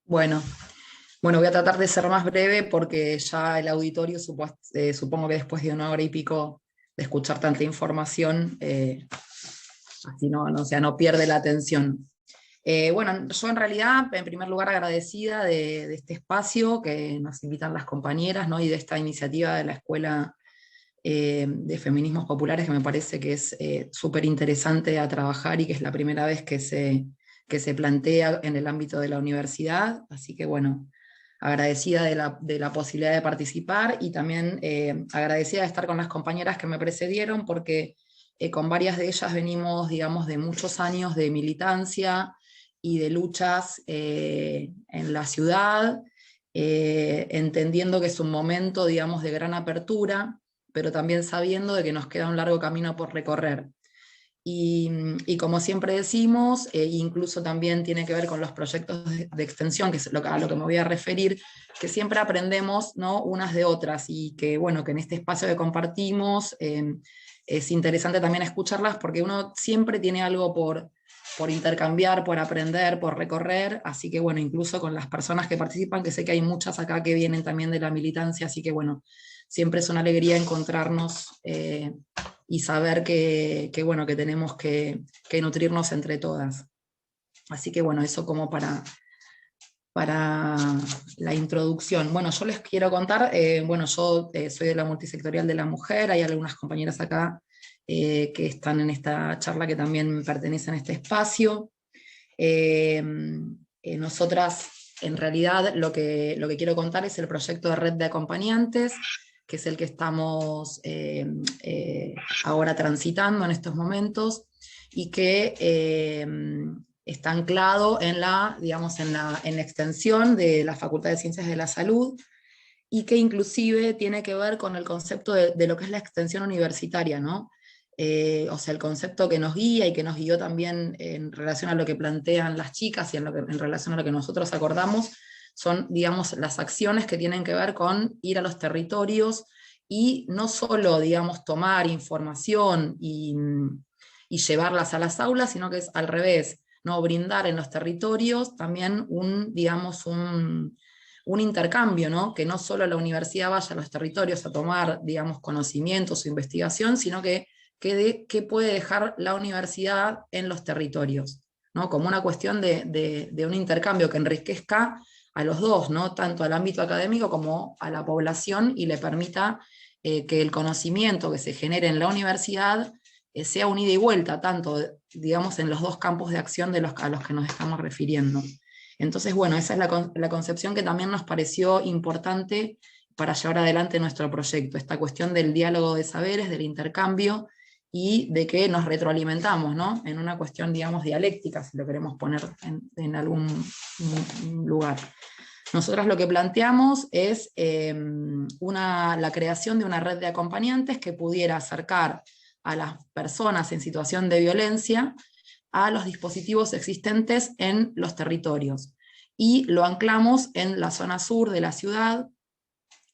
Bueno, voy a tratar de ser más breve porque ya el auditorio, supongo que después de 1 hora y pico de escuchar tanta información, así no pierde la atención. Bueno, yo en realidad, en primer lugar, agradecida de este espacio que nos invitan las compañeras, ¿no? Y de esta iniciativa de la Escuela de Feminismos Populares, que me parece que es súper interesante a trabajar y que es la primera vez que se plantea en el ámbito de la universidad. Así que bueno, agradecida de la posibilidad de participar, y también agradecida de estar con las compañeras que me precedieron, porque con varias de ellas venimos, digamos, de muchos años de militancia y de luchas en la ciudad, entendiendo que es un momento, digamos, de gran apertura, pero también sabiendo de que nos queda un largo camino por recorrer. Y como siempre decimos, incluso también tiene que ver con los proyectos de extensión, que es a lo que me voy a referir, que siempre aprendemos, ¿no?, unas de otras, y que, bueno, que en este espacio que compartimos es interesante también escucharlas, porque uno siempre tiene algo por intercambiar, por aprender, por recorrer. Así que bueno, incluso con las personas que participan, que sé que hay muchas acá que vienen también de la militancia, así que bueno, siempre es una alegría encontrarnos y saber que tenemos que nutrirnos entre todas. Así que bueno, eso como para la introducción. Bueno, yo les quiero contar, yo soy de la Multisectorial de la Mujer, hay algunas compañeras acá que están en esta charla que también pertenecen a este espacio. Nosotras en realidad lo que quiero contar es el proyecto de red de acompañantes, que es el que estamos ahora transitando en estos momentos, y que está anclado en la, digamos, en la extensión de la Facultad de Ciencias de la Salud, y que inclusive tiene que ver con el concepto de lo que es la extensión universitaria, ¿no? O sea, el concepto que nos guía y que nos guió también en relación a lo que plantean las chicas y en relación a lo que nosotros acordamos, son, digamos, las acciones que tienen que ver con ir a los territorios y no solo, digamos, tomar información y llevarlas a las aulas, sino que es al revés, ¿no? Brindar en los territorios también digamos, un intercambio, ¿no? Que no solo la universidad vaya a los territorios a tomar, digamos, conocimientos o investigación, sino que qué puede dejar la universidad en los territorios, ¿no? Como una cuestión de un intercambio que enriquezca a los dos, ¿no? Tanto al ámbito académico como a la población, y le permita que el conocimiento que se genere en la universidad sea un ida y vuelta, tanto, digamos, en los dos campos de acción a los que nos estamos refiriendo. Entonces, bueno, esa es la concepción que también nos pareció importante para llevar adelante nuestro proyecto, esta cuestión del diálogo de saberes, del intercambio, y de que nos retroalimentamos, ¿no? En una cuestión, digamos, dialéctica, si lo queremos poner en algún lugar. Nosotras lo que planteamos es la creación de una red de acompañantes que pudiera acercar a las personas en situación de violencia a los dispositivos existentes en los territorios. Y lo anclamos en la zona sur de la ciudad,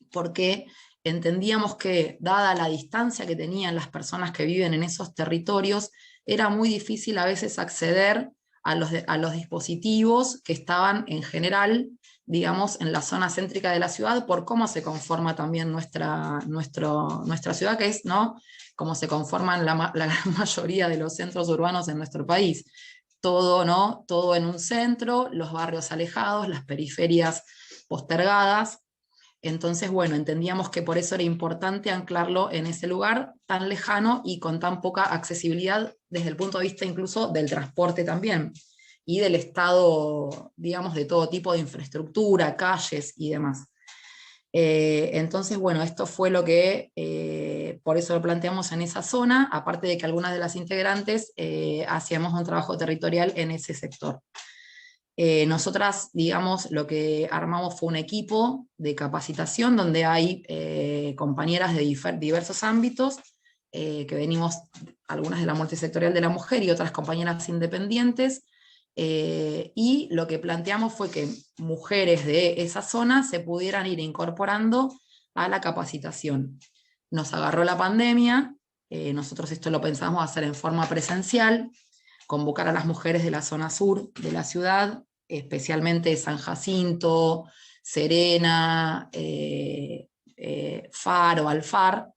porque entendíamos que, dada la distancia que tenían las personas que viven en esos territorios, era muy difícil a veces acceder a los dispositivos que estaban en general, digamos, en la zona céntrica de la ciudad, por cómo se conforma también nuestra ciudad, que es, ¿no?, como se conforman la gran mayoría de los centros urbanos en nuestro país. Todo, ¿no?, todo en un centro, los barrios alejados, las periferias postergadas. Entonces, bueno, entendíamos que por eso era importante anclarlo en ese lugar tan lejano y con tan poca accesibilidad desde el punto de vista incluso del transporte también, y del estado, digamos, de todo tipo de infraestructura, calles y demás. Entonces, bueno, esto fue lo que, por eso lo planteamos en esa zona, aparte de que algunas de las integrantes hacíamos un trabajo territorial en ese sector. Nosotras, digamos, lo que armamos fue un equipo de capacitación donde hay compañeras de diversos ámbitos, que venimos, algunas de la multisectorial de la mujer y otras compañeras independientes, y lo que planteamos fue que mujeres de esa zona se pudieran ir incorporando a la capacitación. Nos agarró la pandemia, nosotros esto lo pensamos hacer en forma presencial, convocar a las mujeres de la zona sur de la ciudad, especialmente San Jacinto, Serena, Faro, Alfar.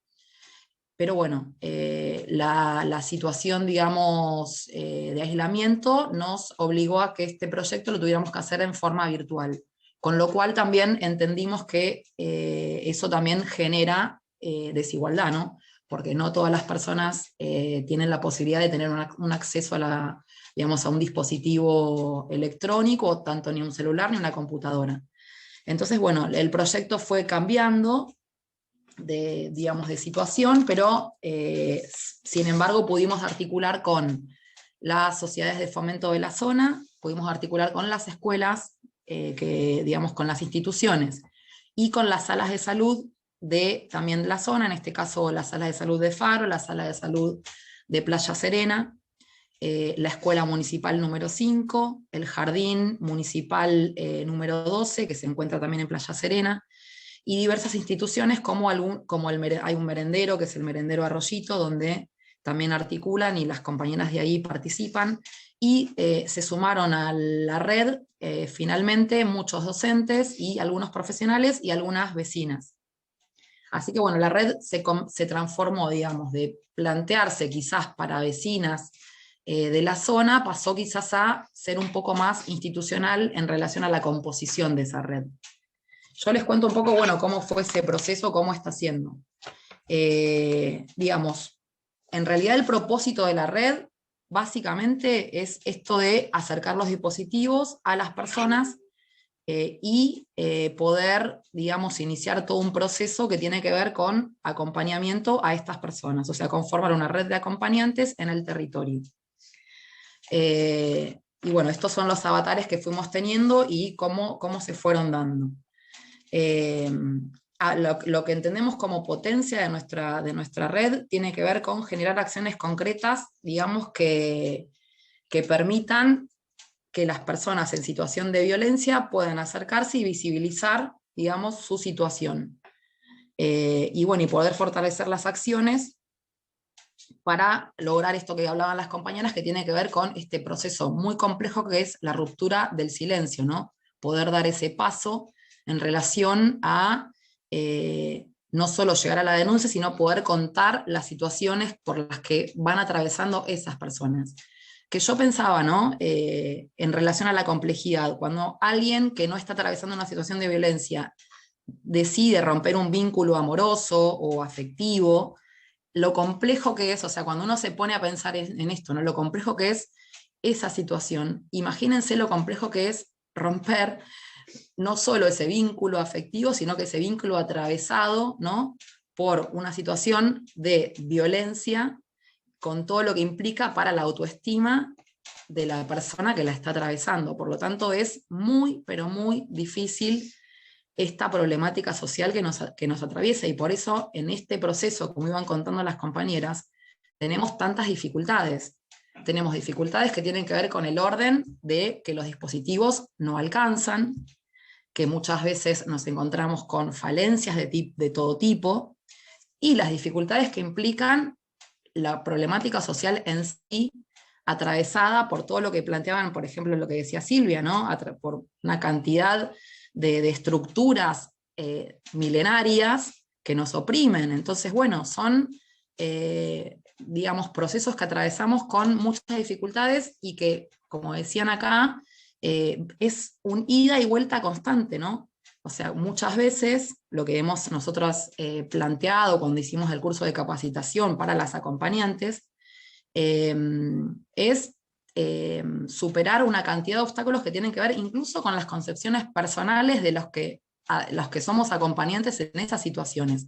Pero bueno, la situación, digamos, de aislamiento nos obligó a que este proyecto lo tuviéramos que hacer en forma virtual, con lo cual también entendimos que eso también genera desigualdad, ¿no? Porque no todas las personas tienen la posibilidad de tener un acceso digamos, a un dispositivo electrónico, tanto ni un celular ni una computadora. Entonces, bueno, el proyecto fue cambiando digamos, de situación, pero sin embargo pudimos articular con las sociedades de fomento de la zona, pudimos articular con las escuelas, digamos, con las instituciones, y con las salas de salud también de la zona, en este caso la sala de salud de Faro, la sala de salud de Playa Serena, la escuela municipal número 5, el jardín municipal número 12, que se encuentra también en Playa Serena, y diversas instituciones como hay un merendero, que es el merendero Arroyito, donde también articulan y las compañeras de ahí participan, y se sumaron a la red finalmente muchos docentes y algunos profesionales y algunas vecinas. Así que bueno, la red se transformó, digamos, de plantearse quizás para vecinas de la zona, pasó quizás a ser un poco más institucional en relación a la composición de esa red. Yo les cuento un poco, bueno, cómo fue ese proceso, cómo está siendo. Digamos, en realidad el propósito de la red básicamente es esto de acercar los dispositivos a las personas y poder, digamos, iniciar todo un proceso que tiene que ver con acompañamiento a estas personas, o sea, conformar una red de acompañantes en el territorio. Y bueno, estos son los avatares que fuimos teniendo y cómo se fueron dando. Lo que entendemos como potencia de nuestra red tiene que ver con generar acciones concretas, digamos, que permitan que las personas en situación de violencia puedan acercarse y visibilizar, digamos, su situación. Y bueno, y poder fortalecer las acciones para lograr esto que hablaban las compañeras, que tiene que ver con este proceso muy complejo que es la ruptura del silencio, ¿no? Poder dar ese paso en relación a no solo llegar a la denuncia, sino poder contar las situaciones por las que van atravesando esas personas. Que yo pensaba, ¿no? En relación a la complejidad, cuando alguien que no está atravesando una situación de violencia decide romper un vínculo amoroso o afectivo, lo complejo que es, o sea, cuando uno se pone a pensar en esto, ¿no? Lo complejo que es esa situación, imagínense lo complejo que es romper no solo ese vínculo afectivo, sino que ese vínculo atravesado, ¿no? Por una situación de violencia, con todo lo que implica para la autoestima de la persona que la está atravesando. Por lo tanto, es muy, pero muy difícil esta problemática social que nos atraviesa, y por eso en este proceso, como iban contando las compañeras, tenemos tantas dificultades. Tenemos dificultades que tienen que ver con el orden de que los dispositivos no alcanzan, que muchas veces nos encontramos con falencias de todo tipo, y las dificultades que implican la problemática social en sí, atravesada por todo lo que planteaban, por ejemplo, lo que decía Silvia, ¿no? Por una cantidad de estructuras milenarias que nos oprimen. Entonces, bueno, son, digamos, procesos que atravesamos con muchas dificultades y que, como decían acá, es un ida y vuelta constante, ¿no? O sea, muchas veces lo que hemos nosotros planteado cuando hicimos el curso de capacitación para las acompañantes es superar una cantidad de obstáculos que tienen que ver incluso con las concepciones personales de los que somos acompañantes en esas situaciones.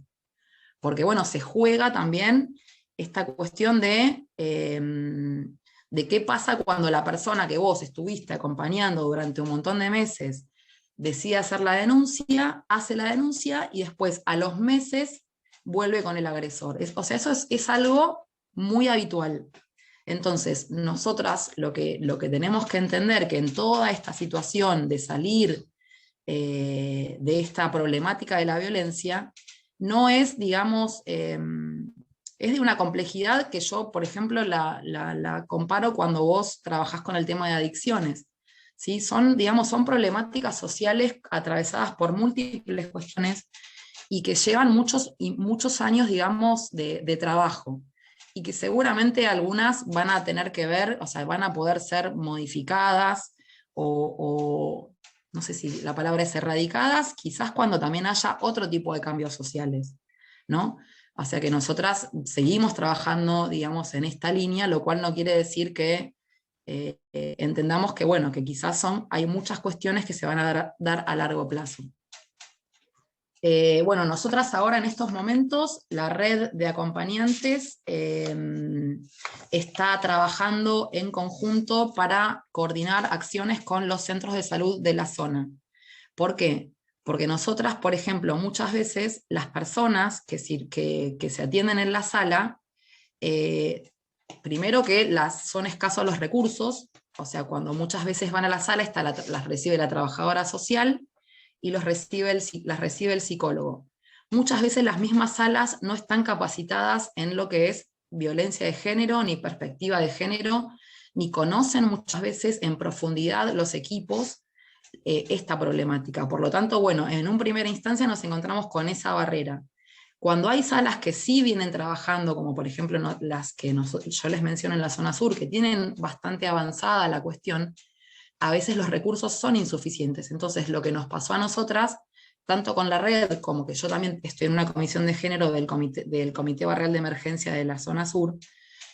Porque bueno, se juega también esta cuestión de qué pasa cuando la persona que vos estuviste acompañando durante un montón de meses decide hacer la denuncia, hace la denuncia y después a los meses vuelve con el agresor. O sea, eso es algo muy habitual. Entonces, nosotras lo que tenemos que entender que en toda esta situación de salir de esta problemática de la violencia, no es, digamos, es de una complejidad que yo, por ejemplo, la comparo cuando vos trabajás con el tema de adicciones. ¿Sí? Son problemáticas sociales atravesadas por múltiples cuestiones y que llevan muchos años, digamos, de trabajo, y que seguramente algunas van a tener que ver, o sea, van a poder ser modificadas o no sé si la palabra es erradicadas, quizás cuando también haya otro tipo de cambios sociales, ¿no? O sea que nosotras seguimos trabajando, digamos, en esta línea, lo cual no quiere decir que entendamos que, bueno, que quizás hay muchas cuestiones que se van a dar a largo plazo. Bueno, nosotras ahora en estos momentos, la red de acompañantes está trabajando en conjunto para coordinar acciones con los centros de salud de la zona. ¿Por qué? Porque nosotras, por ejemplo, muchas veces las personas que se atienden en la sala, primero que son escasos los recursos, o sea, cuando muchas veces van a la sala, las recibe la trabajadora social y las recibe el psicólogo. Muchas veces las mismas salas no están capacitadas en lo que es violencia de género, ni perspectiva de género, ni conocen muchas veces en profundidad los equipos esta problemática. Por lo tanto, bueno, en una primera instancia nos encontramos con esa barrera. Cuando hay salas que sí vienen trabajando, como por ejemplo las que yo les menciono en la zona sur, que tienen bastante avanzada la cuestión, a veces los recursos son insuficientes. Entonces, lo que nos pasó a nosotras, tanto con la red, como que yo también estoy en una comisión de género del Comité Barrial de Emergencia de la zona sur,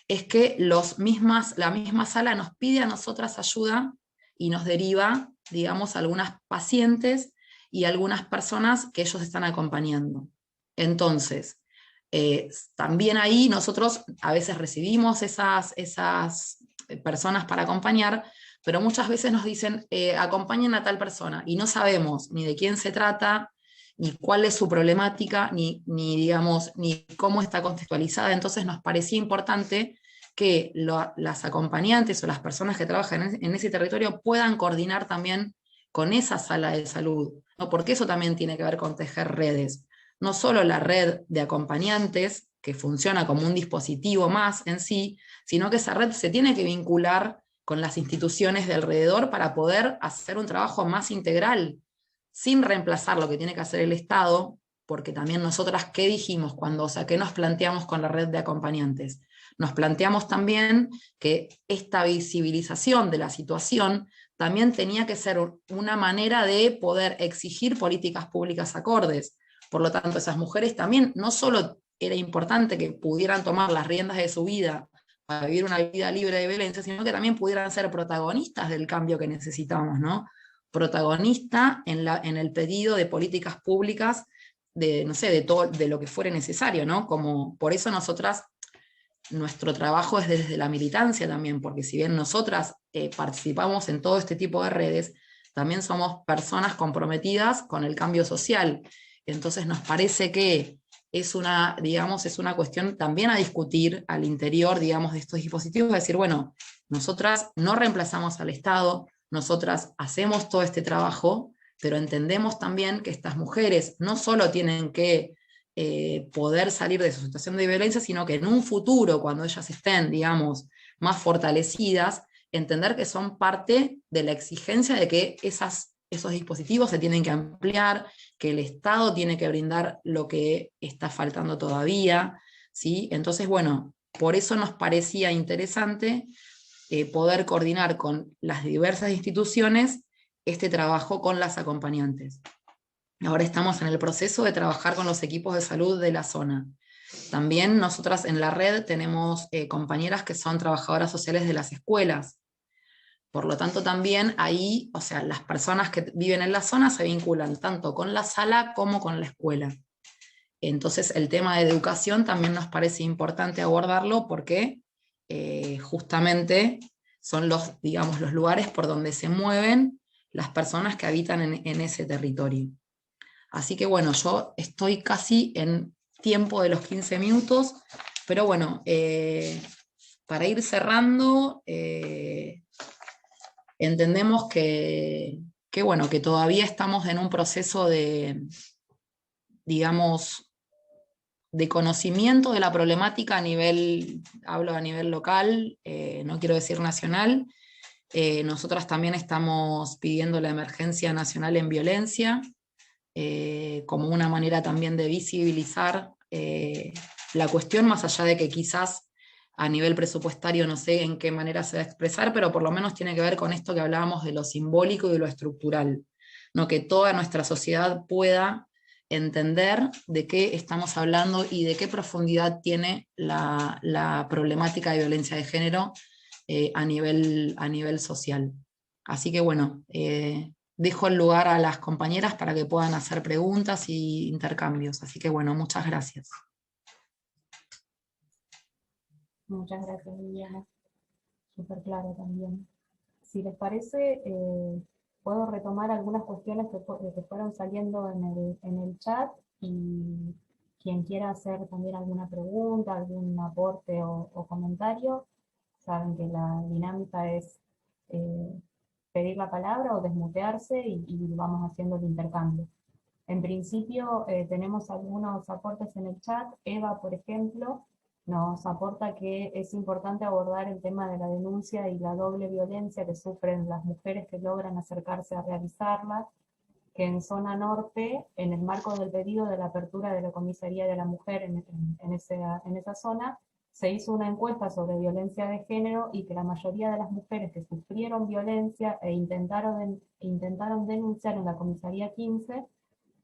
es que la misma sala nos pide a nosotras ayuda y nos deriva digamos, algunas pacientes y algunas personas que ellos están acompañando. Entonces, también ahí nosotros a veces recibimos esas personas para acompañar, pero muchas veces nos dicen, acompañen a tal persona, y no sabemos ni de quién se trata, ni cuál es su problemática, digamos, ni cómo está contextualizada. Entonces nos parecía importante que las acompañantes o las personas que trabajan en ese territorio puedan coordinar también con esa sala de salud, ¿no? Porque eso también tiene que ver con tejer redes. No solo la red de acompañantes, que funciona como un dispositivo más en sí, sino que esa red se tiene que vincular con las instituciones de alrededor para poder hacer un trabajo más integral, sin reemplazar lo que tiene que hacer el Estado, porque también nosotras, ¿qué dijimos cuando, o sea, qué nos planteamos con la red de acompañantes? Nos planteamos también que esta visibilización de la situación también tenía que ser una manera de poder exigir políticas públicas acordes. Por lo tanto, esas mujeres también no solo era importante que pudieran tomar las riendas de su vida para vivir una vida libre de violencia, sino que también pudieran ser protagonistas del cambio que necesitamos, ¿no? Protagonista en el pedido de políticas públicas de, no sé, de lo que fuere necesario, ¿no? Como, por eso nosotras, nuestro trabajo es desde la militancia también, porque si bien nosotras participamos en todo este tipo de redes, también somos personas comprometidas con el cambio social. Entonces nos parece que es una, digamos, es una cuestión también a discutir al interior, digamos, de estos dispositivos, decir, bueno, nosotras no reemplazamos al Estado, nosotras hacemos todo este trabajo, pero entendemos también que estas mujeres no solo tienen que poder salir de su situación de violencia, sino que en un futuro, cuando ellas estén, digamos, más fortalecidas, entender que son parte de la exigencia de que esos dispositivos se tienen que ampliar, que el Estado tiene que brindar lo que está faltando todavía, ¿sí? Entonces, bueno, por eso nos parecía interesante poder coordinar con las diversas instituciones este trabajo con las acompañantes. Ahora estamos en el proceso de trabajar con los equipos de salud de la zona. También nosotras en la red tenemos compañeras que son trabajadoras sociales de las escuelas. Por lo tanto, también ahí, o sea, las personas que viven en la zona se vinculan tanto con la sala como con la escuela. Entonces, el tema de educación también nos parece importante abordarlo porque justamente son los, digamos, los lugares por donde se mueven las personas que habitan en ese territorio. Así que bueno, yo estoy casi en tiempo de los 15 minutos, pero bueno, para ir cerrando, entendemos bueno, que todavía estamos en un proceso de, digamos, de conocimiento de la problemática a nivel, hablo a nivel local, no quiero decir nacional. Nosotras también estamos pidiendo la emergencia nacional en violencia, como una manera también de visibilizar la cuestión, más allá de que quizás a nivel presupuestario no sé en qué manera se va a expresar, pero por lo menos tiene que ver con esto que hablábamos de lo simbólico y de lo estructural, ¿no? Que toda nuestra sociedad pueda entender de qué estamos hablando y de qué profundidad tiene la problemática de violencia de género a nivel social. Así que bueno, dejo el lugar a las compañeras para que puedan hacer preguntas y intercambios. Así que bueno, muchas gracias. Muchas gracias, Liliana. Súper claro también. Si les parece, puedo retomar algunas cuestiones que fueron saliendo en el chat, y quien quiera hacer también alguna pregunta, algún aporte o comentario, saben que la dinámica es pedir la palabra o desmutearse y vamos haciendo el intercambio. En principio tenemos algunos aportes en el chat. Eva, por ejemplo, nos aporta que es importante abordar el tema de la denuncia y la doble violencia que sufren las mujeres que logran acercarse a realizarla, que en zona norte, en el marco del pedido de la apertura de la Comisaría de la Mujer en esa zona, se hizo una encuesta sobre violencia de género y que la mayoría de las mujeres que sufrieron violencia e intentaron denunciar en la Comisaría 15,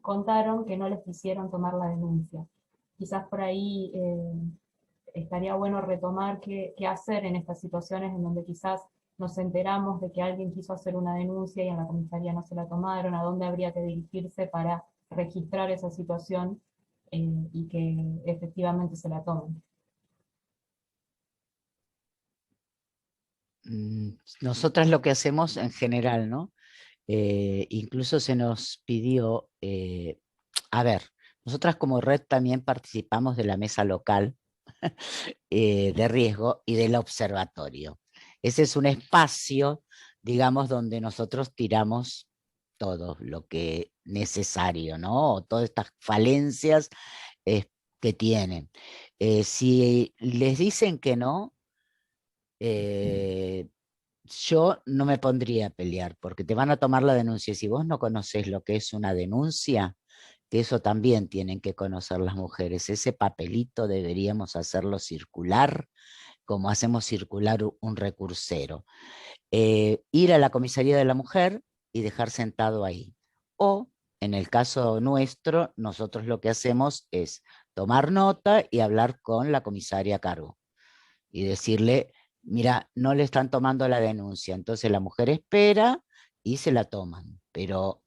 contaron que no les quisieron tomar la denuncia. Quizás por ahí estaría bueno retomar qué hacer en estas situaciones en donde quizás nos enteramos de que alguien quiso hacer una denuncia y en la comisaría no se la tomaron, a dónde habría que dirigirse para registrar esa situación y que efectivamente se la tomen. Nosotras lo que hacemos en general, ¿no? Incluso se nos pidió, a ver, nosotras como red también participamos de la mesa local de riesgo y del observatorio. Ese es un espacio, digamos, donde nosotros tiramos todo lo que necesario, ¿no? O todas estas falencias que tienen. Si les dicen que no, yo no me pondría a pelear, porque te van a tomar la denuncia. Si vos no conoces lo que es una denuncia, que eso también tienen que conocer las mujeres. Ese papelito deberíamos hacerlo circular, como hacemos circular un recursero. Ir a la comisaría de la mujer y dejar sentado ahí. O, en el caso nuestro, nosotros lo que hacemos es tomar nota y hablar con la comisaria a cargo y decirle, mira, no le están tomando la denuncia. Entonces la mujer espera y se la toman. Pero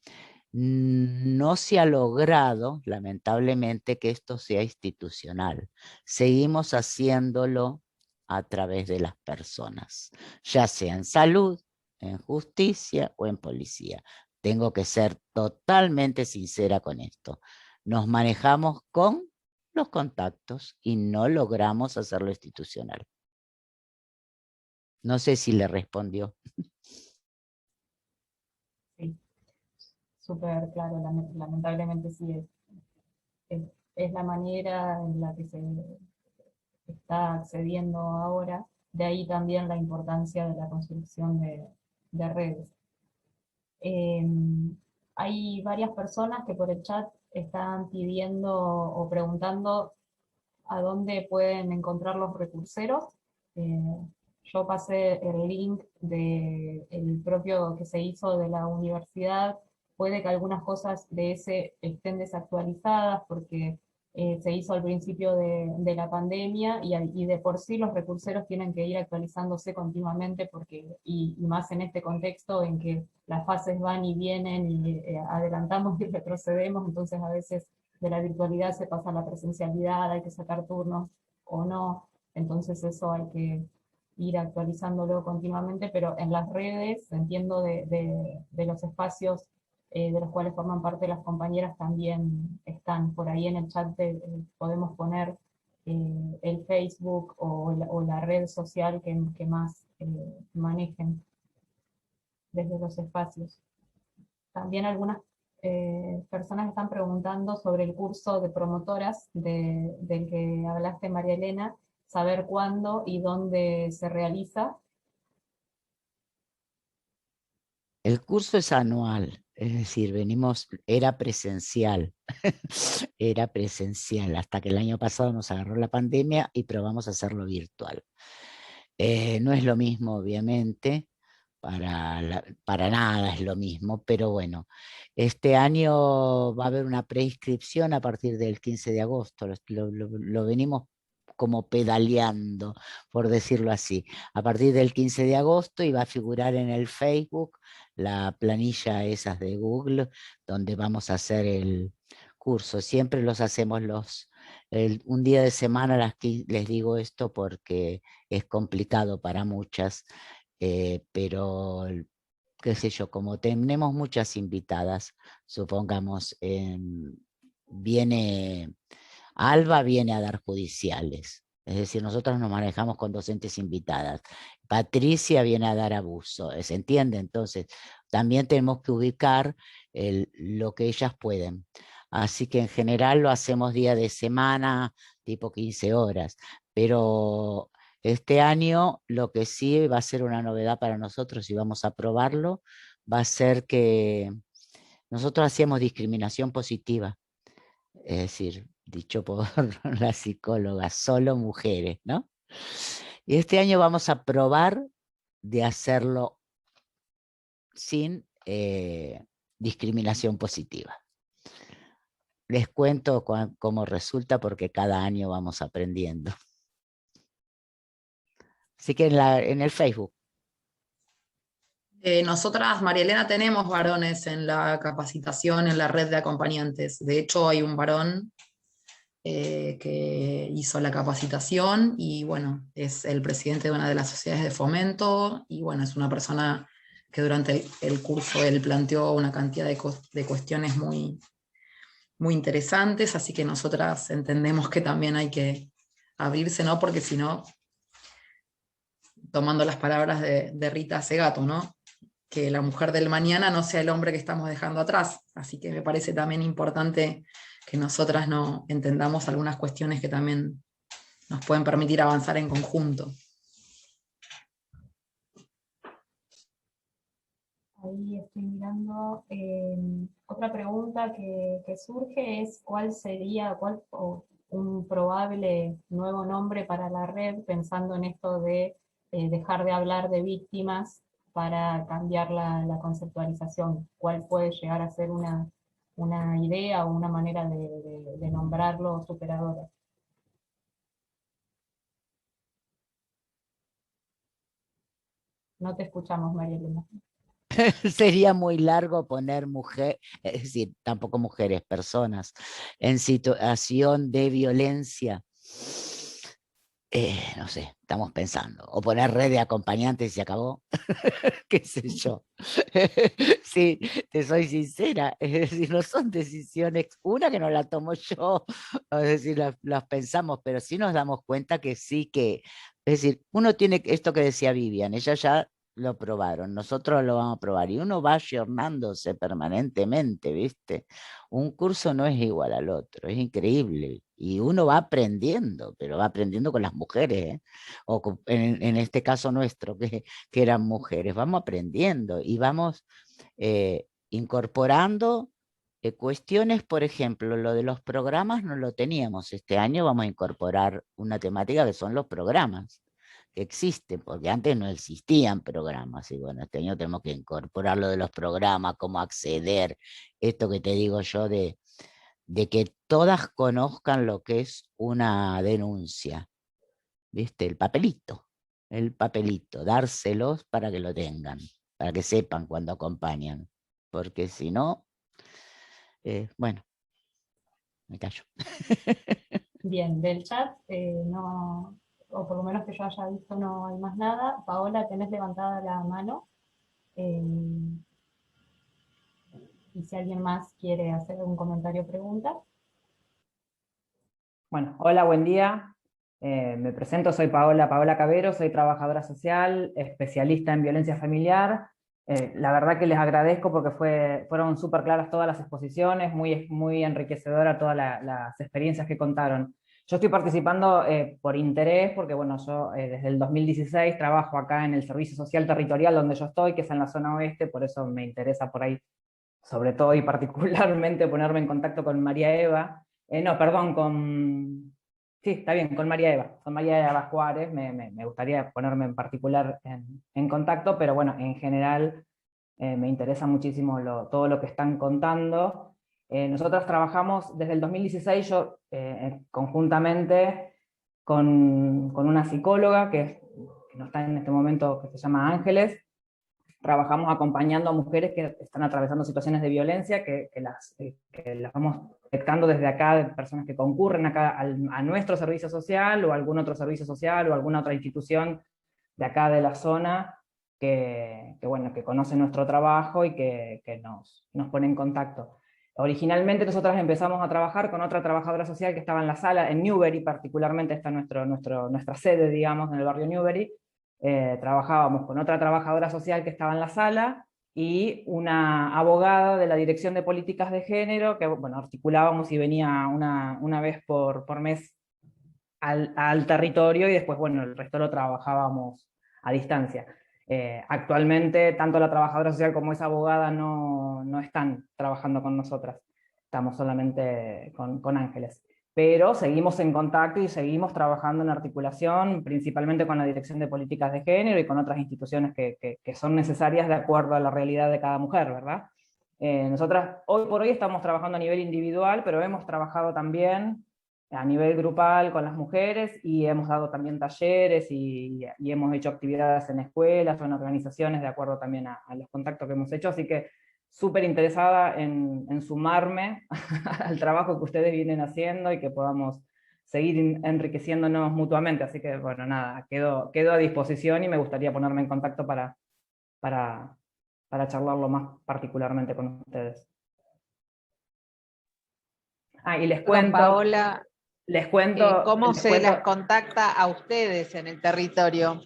no se ha logrado, lamentablemente, que esto sea institucional. Seguimos haciéndolo a través de las personas, ya sea en salud, en justicia o en policía. Tengo que ser totalmente sincera con esto. Nos manejamos con los contactos y no logramos hacerlo institucional. No sé si le respondió. Sí, súper claro, lamentablemente sí es la manera en la que se está accediendo ahora, de ahí también la importancia de la construcción de redes. Eh, Hay varias personas que por el chat están pidiendo o preguntando a dónde pueden encontrar los recurseros. Eh, yo pasé el link del propio que se hizo de la universidad. Puede que algunas cosas de ese estén desactualizadas porque se hizo al principio de la pandemia y de por sí los recurseros tienen que ir actualizándose continuamente porque, y más en este contexto en que las fases van y vienen y adelantamos y retrocedemos, entonces a veces de la virtualidad se pasa a la presencialidad, hay que sacar turnos o no, entonces eso hay que ir actualizándolo continuamente, pero en las redes, entiendo de los espacios de los cuales forman parte las compañeras también están. Por ahí en el chat podemos poner el Facebook o la red social que más manejen desde los espacios. También algunas personas están preguntando sobre el curso de promotoras del que hablaste, María Elena, saber cuándo y dónde se realiza. El curso es anual, es decir, era presencial, era presencial, hasta que el año pasado nos agarró la pandemia y probamos a hacerlo virtual. No es lo mismo, obviamente, para nada es lo mismo, pero bueno, este año va a haber una preinscripción a partir del 15 de agosto, lo venimos como pedaleando, por decirlo así, a partir del 15 de agosto y va a figurar en el Facebook la planilla esas de Google, donde vamos a hacer el curso. Siempre los hacemos un día de semana, les digo esto porque es complicado para muchas, pero qué sé yo, como tenemos muchas invitadas, supongamos, Alba viene a dar judiciales, es decir, nosotros nos manejamos con docentes invitadas. Patricia viene a dar abuso, ¿se entiende? Entonces, también tenemos que ubicar lo que ellas pueden. Así que en general lo hacemos día de semana, tipo 15 horas, pero este año lo que sí va a ser una novedad para nosotros y vamos a probarlo, va a ser que nosotros hacíamos discriminación positiva, es decir, dicho por la psicóloga, solo mujeres, ¿no? Y este año vamos a probar de hacerlo sin discriminación positiva. Les cuento cómo resulta porque cada año vamos aprendiendo. Así que en el Facebook. Nosotras, María Elena, tenemos varones en la capacitación, en la red de acompañantes. De hecho, hay un varón que hizo la capacitación y bueno, es el presidente de una de las sociedades de fomento y bueno, es una persona que durante el curso él planteó una cantidad de cuestiones muy, muy interesantes, así que nosotras entendemos que también hay que abrirse, ¿no? Porque si no, tomando las palabras de Rita Segato, ¿no? Que la mujer del mañana no sea el hombre que estamos dejando atrás. Así que me parece también importante que nosotras no entendamos algunas cuestiones que también nos pueden permitir avanzar en conjunto. Ahí estoy mirando. Otra pregunta que surge es un probable nuevo nombre para la red, pensando en esto de dejar de hablar de víctimas para cambiar la conceptualización. ¿Cuál puede llegar a ser una idea o una manera de nombrarlo superadora? No te escuchamos, María Elena. Sería muy largo poner mujer, es decir, tampoco mujeres, personas en situación de violencia. No sé, estamos pensando. O poner red de acompañantes y se acabó. Qué sé yo. Sí, te soy sincera. Es decir, no son decisiones, una que no la tomo yo, es decir, las pensamos, pero sí nos damos cuenta que sí que, es decir, uno tiene esto que decía Vivian, ella ya lo probaron, nosotros lo vamos a probar y uno va ayornándose permanentemente, ¿viste? Un curso no es igual al otro, es increíble. Y uno va aprendiendo, pero va aprendiendo con las mujeres, ¿eh? O en este caso nuestro, que eran mujeres, vamos aprendiendo y vamos incorporando cuestiones, por ejemplo, lo de los programas no lo teníamos. Este año vamos a incorporar una temática que son los programas que existen, porque antes no existían programas, y bueno, este año tenemos que incorporar lo de los programas, cómo acceder, esto que te digo yo de que todas conozcan lo que es una denuncia, ¿viste? El papelito, dárselos para que lo tengan, para que sepan cuando acompañan, porque si no, bueno, me callo. Bien, del chat no, o por lo menos que yo haya visto, no hay más nada. Paola, tenés levantada la mano. eh, y si alguien más quiere hacer algún comentario o pregunta. Bueno, hola, buen día. Me presento, soy Paola Cabero, soy trabajadora social, especialista en violencia familiar. La verdad que les agradezco porque fueron súper claras todas las exposiciones, muy enriquecedora todas las experiencias que contaron. Yo estoy participando por interés, porque bueno, yo desde el 2016 trabajo acá en el Servicio Social Territorial donde yo estoy, que es en la zona oeste, por eso me interesa por ahí, sobre todo y particularmente, ponerme en contacto con María Eva. No, perdón, sí, está bien, con María Eva. Con María Eva Juárez me gustaría ponerme en particular en contacto, pero bueno, en general me interesa muchísimo todo lo que están contando. Nosotros trabajamos desde el 2016, yo conjuntamente con una psicóloga que no está en este momento, que se llama Ángeles. Trabajamos acompañando a mujeres que están atravesando situaciones de violencia, que las vamos detectando desde acá, de personas que concurren acá a nuestro servicio social, o algún otro servicio social, o alguna otra institución de acá de la zona, bueno, que conoce nuestro trabajo y que nos pone en contacto. Originalmente nosotras empezamos a trabajar con otra trabajadora social que estaba en la sala, en Newbery particularmente, está nuestra sede, digamos, en el barrio Newbery. Trabajábamos con otra trabajadora social que estaba en la sala y una abogada de la Dirección de Políticas de Género, que bueno, articulábamos y venía una vez por mes al territorio, y después bueno, el resto lo trabajábamos a distancia. Actualmente tanto la trabajadora social como esa abogada no están trabajando con nosotras, estamos solamente con Ángeles. Pero seguimos en contacto y seguimos trabajando en articulación, principalmente con la Dirección de Políticas de Género y con otras instituciones que son necesarias de acuerdo a la realidad de cada mujer, ¿verdad? Nosotras hoy por hoy estamos trabajando a nivel individual, pero hemos trabajado también a nivel grupal con las mujeres, y hemos dado también talleres y hemos hecho actividades en escuelas o en organizaciones de acuerdo también a los contactos que hemos hecho, así que súper interesada en sumarme al trabajo que ustedes vienen haciendo y que podamos seguir enriqueciéndonos mutuamente, así que bueno, nada, quedo a disposición y me gustaría ponerme en contacto para charlarlo más particularmente con ustedes. Y les cuento, Paola, ¿cómo les se cuento, las contacta a ustedes en el territorio?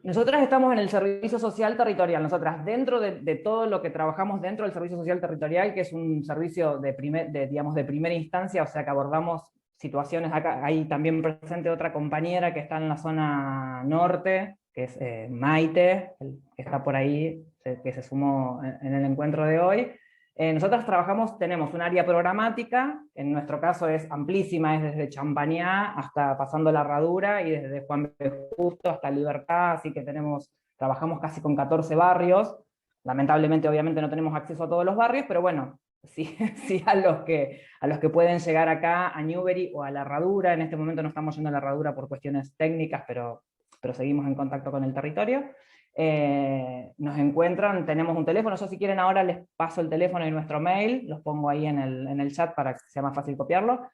nosotras estamos en el Servicio Social Territorial, nosotras dentro de todo lo que trabajamos dentro del Servicio Social Territorial, que es un servicio digamos, de primera instancia, o sea que abordamos situaciones, acá hay también presente otra compañera que está en la zona norte, que es Maite, que está por ahí, que se sumó en el encuentro de hoy. Nosotros tenemos un área programática, en nuestro caso es amplísima, es desde Champañá hasta pasando la Herradura y desde Juan B. Justo hasta Libertad, así que trabajamos casi con 14 barrios. Lamentablemente, obviamente, no tenemos acceso a todos los barrios, pero bueno, sí, sí a los que pueden llegar acá, a Newbery o a la Herradura. En este momento no estamos yendo a la Herradura por cuestiones técnicas, pero seguimos en contacto con el territorio. Nos encuentran, tenemos un teléfono, yo si quieren ahora les paso el teléfono y nuestro mail, los pongo ahí en el chat para que sea más fácil copiarlo.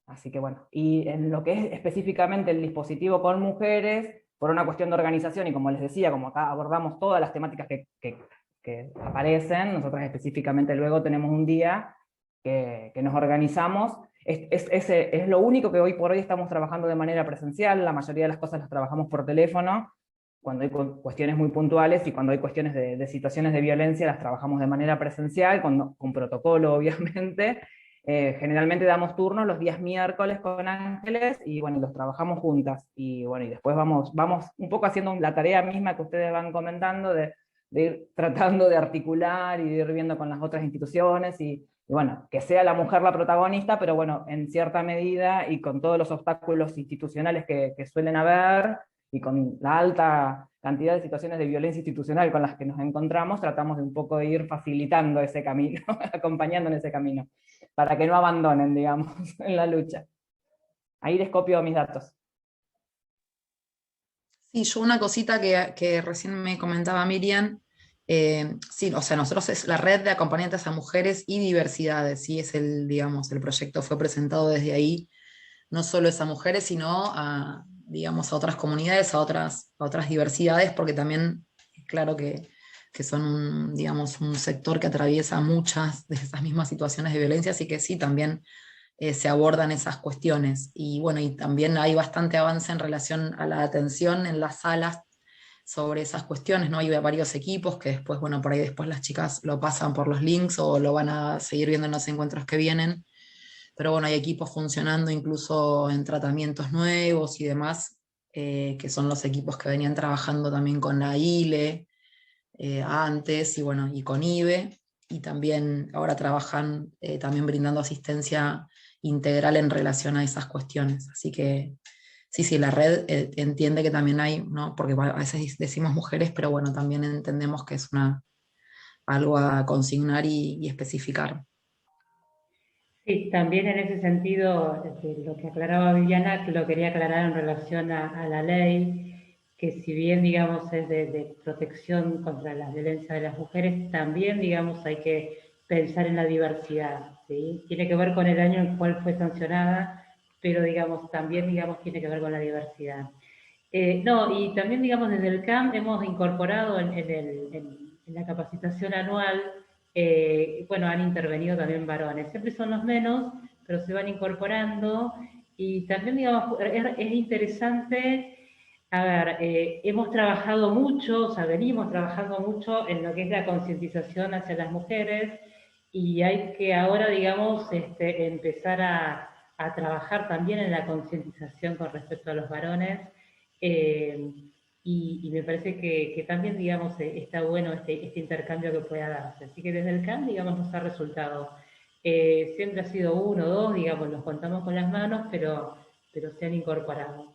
Así que bueno, y en lo que es específicamente el dispositivo con mujeres, por una cuestión de organización, y como les decía, como acá abordamos todas las temáticas que aparecen, nosotros específicamente luego tenemos un día que nos organizamos. Es lo único que hoy por hoy estamos trabajando de manera presencial, la mayoría de las cosas las trabajamos por teléfono, cuando hay cuestiones muy puntuales y cuando hay cuestiones de situaciones de violencia las trabajamos de manera presencial, con protocolo obviamente. Generalmente damos turnos los días miércoles con Ángeles y bueno, los trabajamos juntas. Y bueno, y después vamos un poco haciendo la tarea misma que ustedes van comentando de ir tratando de articular y de ir viendo con las otras instituciones y bueno, que sea la mujer la protagonista, pero bueno, en cierta medida y con todos los obstáculos institucionales que suelen haber, y con la alta cantidad de situaciones de violencia institucional con las que nos encontramos, tratamos de un poco ir facilitando ese camino, acompañando en ese camino, para que no abandonen, digamos, en la lucha. Ahí les copio mis datos. Sí, yo una cosita que recién me comentaba Miriam, sí, o sea, nosotros es la red de acompañantes a mujeres y diversidades, sí, es digamos, el proyecto fue presentado desde ahí, no solo es a mujeres, sino digamos, a otras comunidades, a otras diversidades, porque también, claro que son digamos, un sector que atraviesa muchas de esas mismas situaciones de violencia, así que sí, también se abordan esas cuestiones. Y bueno, y también hay bastante avance en relación a la atención en las salas sobre esas cuestiones, ¿no? Hay varios equipos que después, bueno, por ahí después las chicas lo pasan por los links o lo van a seguir viendo en los encuentros que vienen. Pero bueno, hay equipos funcionando incluso en tratamientos nuevos y demás, que son los equipos que venían trabajando también con la ILE antes y bueno, y con IBE, y también ahora trabajan también brindando asistencia integral en relación a esas cuestiones. Así que sí, la red entiende que también hay, ¿no? Porque a veces decimos mujeres, pero bueno, también entendemos que es algo a consignar y especificar. Sí, también en ese sentido, lo que aclaraba Viviana, que lo quería aclarar en relación a la ley, que si bien, digamos, es de protección contra la violencia de las mujeres, también, digamos, hay que pensar en la diversidad, ¿sí? Tiene que ver con el año en el cual fue sancionada, pero, digamos, también, digamos, tiene que ver con la diversidad. No, y también, digamos, desde el CAM hemos incorporado en la capacitación anual, bueno, han intervenido también varones. Siempre son los menos, pero se van incorporando. Y también, digamos, es interesante, a ver, hemos trabajado mucho, o sea, venimos trabajando mucho en lo que es la concientización hacia las mujeres, y hay que ahora, digamos, empezar a trabajar también en la concientización con respecto a los varones. eh, y me parece que también, digamos, está bueno este intercambio que pueda darse. Así que desde el CAM, digamos, nos ha resultado. Siempre ha sido uno o dos, digamos, los contamos con las manos, pero se han incorporado.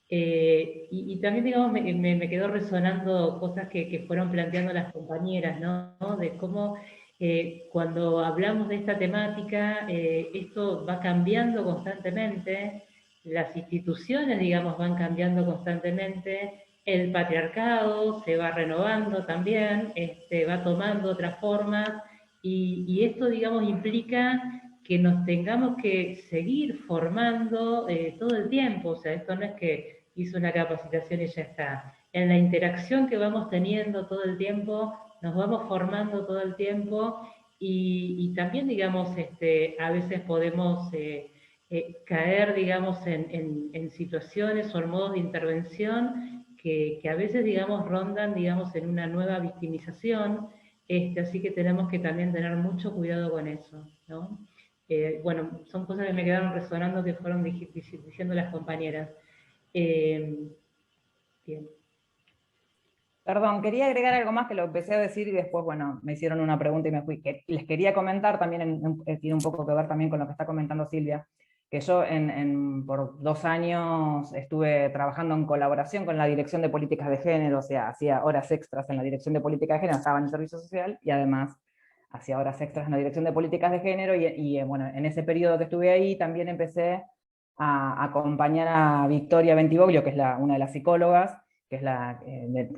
Y también, digamos, me quedó resonando cosas que fueron planteando las compañeras, ¿no? De cómo Cuando hablamos de esta temática, esto va cambiando constantemente, las instituciones, digamos, van cambiando constantemente, el patriarcado se va renovando también, va tomando otras formas, y esto, digamos, implica que nos tengamos que seguir formando todo el tiempo. O sea, esto no es que hizo una capacitación y ya está. En la interacción que vamos teniendo todo el tiempo, nos vamos formando todo el tiempo, y también, digamos, a veces podemos caer, digamos, en situaciones o en modos de intervención que a veces, digamos, rondan, digamos, en una nueva victimización, así que tenemos que también tener mucho cuidado con eso, ¿no? Bueno, son cosas que me quedaron resonando que fueron diciendo las compañeras. Bien. Perdón, quería agregar algo más que lo empecé a decir y después, bueno, me hicieron una pregunta y me fui. Que les quería comentar también, tiene un poco que ver también con lo que está comentando Silvia, que yo por 2 años estuve trabajando en colaboración con la Dirección de Políticas de Género, o sea, hacía horas extras en la Dirección de Políticas de Género, estaba en el Servicio Social y además hacía horas extras en la Dirección de Políticas de Género bueno, en ese periodo que estuve ahí también empecé a acompañar a Victoria Bentivoglio, que es una de las psicólogas, que es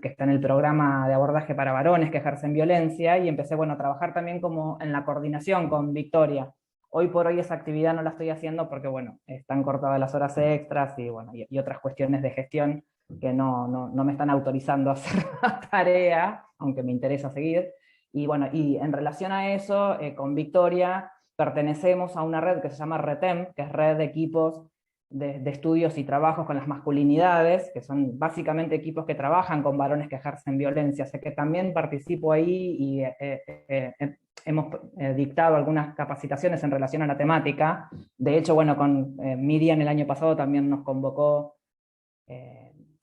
que está en el programa de abordaje para varones que ejercen violencia, y empecé, bueno, a trabajar también como en la coordinación con Victoria. Hoy por hoy esa actividad no la estoy haciendo porque, bueno, están cortadas las horas extras y, bueno, y otras cuestiones de gestión que no me están autorizando a hacer la tarea, aunque me interesa seguir. Y bueno, y en relación a eso, con Victoria pertenecemos a una red que se llama RETEM, que es Red de Equipos de Estudios y Trabajos con las Masculinidades, que son básicamente equipos que trabajan con varones que ejercen violencia. Sé que también participo ahí y hemos dictado algunas capacitaciones en relación a la temática. De hecho, bueno, con Miriam el año pasado también nos convocó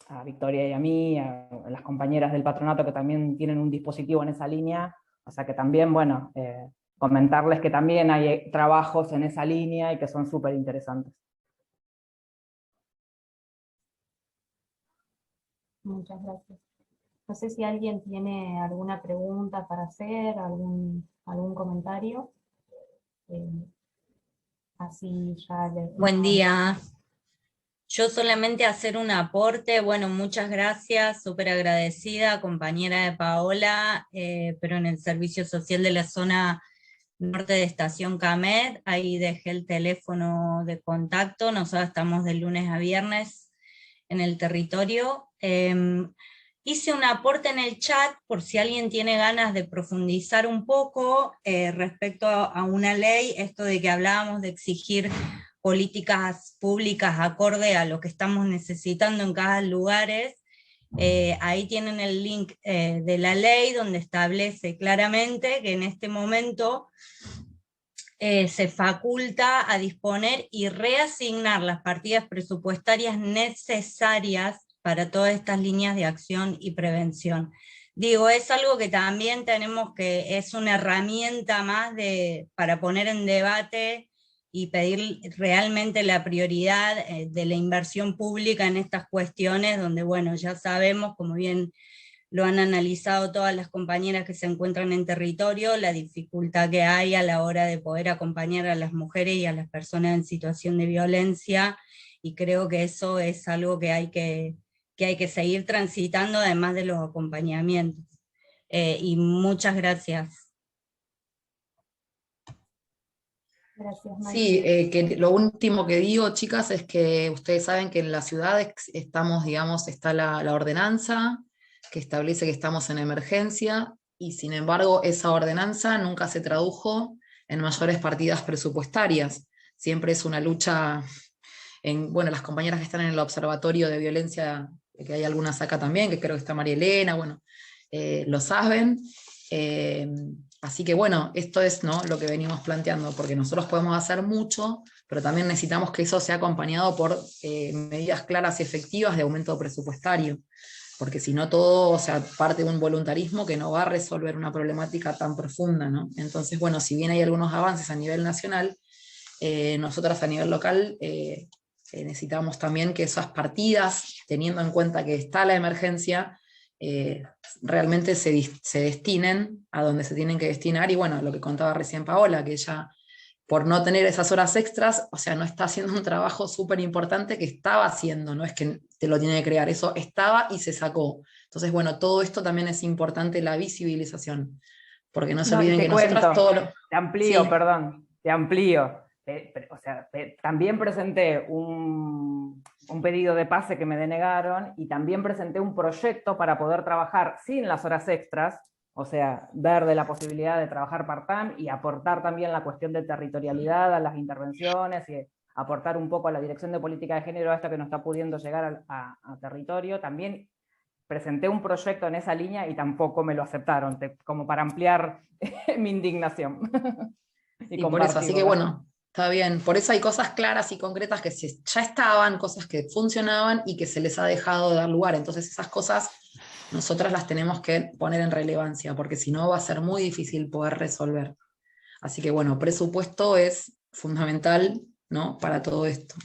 a Victoria y a mí, a las compañeras del patronato que también tienen un dispositivo en esa línea. O sea que también, bueno, comentarles que también hay trabajos en esa línea y que son súper interesantes. Muchas gracias. No sé si alguien tiene alguna pregunta para hacer, algún comentario. Así ya les... Buen día. Yo solamente hacer un aporte. Bueno, muchas gracias, súper agradecida, compañera de Paola, pero en el Servicio Social de la zona norte de Estación Camet, ahí dejé el teléfono de contacto. Nosotros estamos de lunes a viernes en el territorio. Hice un aporte en el chat por si alguien tiene ganas de profundizar un poco respecto a una ley, esto de que hablábamos de exigir políticas públicas acorde a lo que estamos necesitando en cada lugar. Ahí tienen el link de la ley donde establece claramente que en este momento se faculta a disponer y reasignar las partidas presupuestarias necesarias para todas estas líneas de acción y prevención. Digo, es algo que también tenemos que, es una herramienta más para poner en debate y pedir realmente la prioridad de la inversión pública en estas cuestiones, donde, bueno, ya sabemos, como bien lo han analizado todas las compañeras que se encuentran en territorio, la dificultad que hay a la hora de poder acompañar a las mujeres y a las personas en situación de violencia, y creo que eso es algo que hay que seguir transitando, además de los acompañamientos. Y muchas gracias. Gracias, María. Sí, que lo último que digo, chicas, es que ustedes saben que en la ciudad estamos, digamos, está la ordenanza que establece que estamos en emergencia, y sin embargo esa ordenanza nunca se tradujo en mayores partidas presupuestarias. Siempre es una lucha bueno, las compañeras que están en el Observatorio de Violencia, que hay algunas acá también, que creo que está María Elena, bueno, lo saben. Así que bueno, esto es, ¿no?, lo que venimos planteando, porque nosotros podemos hacer mucho, pero también necesitamos que eso sea acompañado por medidas claras y efectivas de aumento presupuestario, porque si no todo, o sea, parte de un voluntarismo que no va a resolver una problemática tan profunda, ¿no? Entonces, bueno, si bien hay algunos avances a nivel nacional, nosotras a nivel local necesitamos también que esas partidas, teniendo en cuenta que está la emergencia, realmente se destinen a donde se tienen que destinar. Y bueno, lo que contaba recién Paola, que ella, por no tener esas horas extras, o sea, no está haciendo un trabajo súper importante que estaba haciendo, no es que te lo tiene que crear, eso estaba y se sacó. Entonces, bueno, todo esto también es importante, la visibilización, porque no se olviden que nosotras todo lo... Te amplío, Sí. perdón, te amplío. O sea, también presenté un pedido de pase que me denegaron y también presenté un proyecto para poder trabajar sin las horas extras, o sea, ver de la posibilidad de trabajar part-time y aportar también la cuestión de territorialidad a las intervenciones y aportar un poco a la dirección de política de género a esto que no está pudiendo llegar a territorio. También presenté un proyecto en esa línea y tampoco me lo aceptaron, como para ampliar mi indignación. Y por eso, así que bueno, está bien. Por eso hay cosas claras y concretas que ya estaban, cosas que funcionaban y que se les ha dejado de dar lugar. Entonces esas cosas nosotras las tenemos que poner en relevancia, porque si no va a ser muy difícil poder resolver. Así que bueno, presupuesto es fundamental, ¿no?, para todo esto.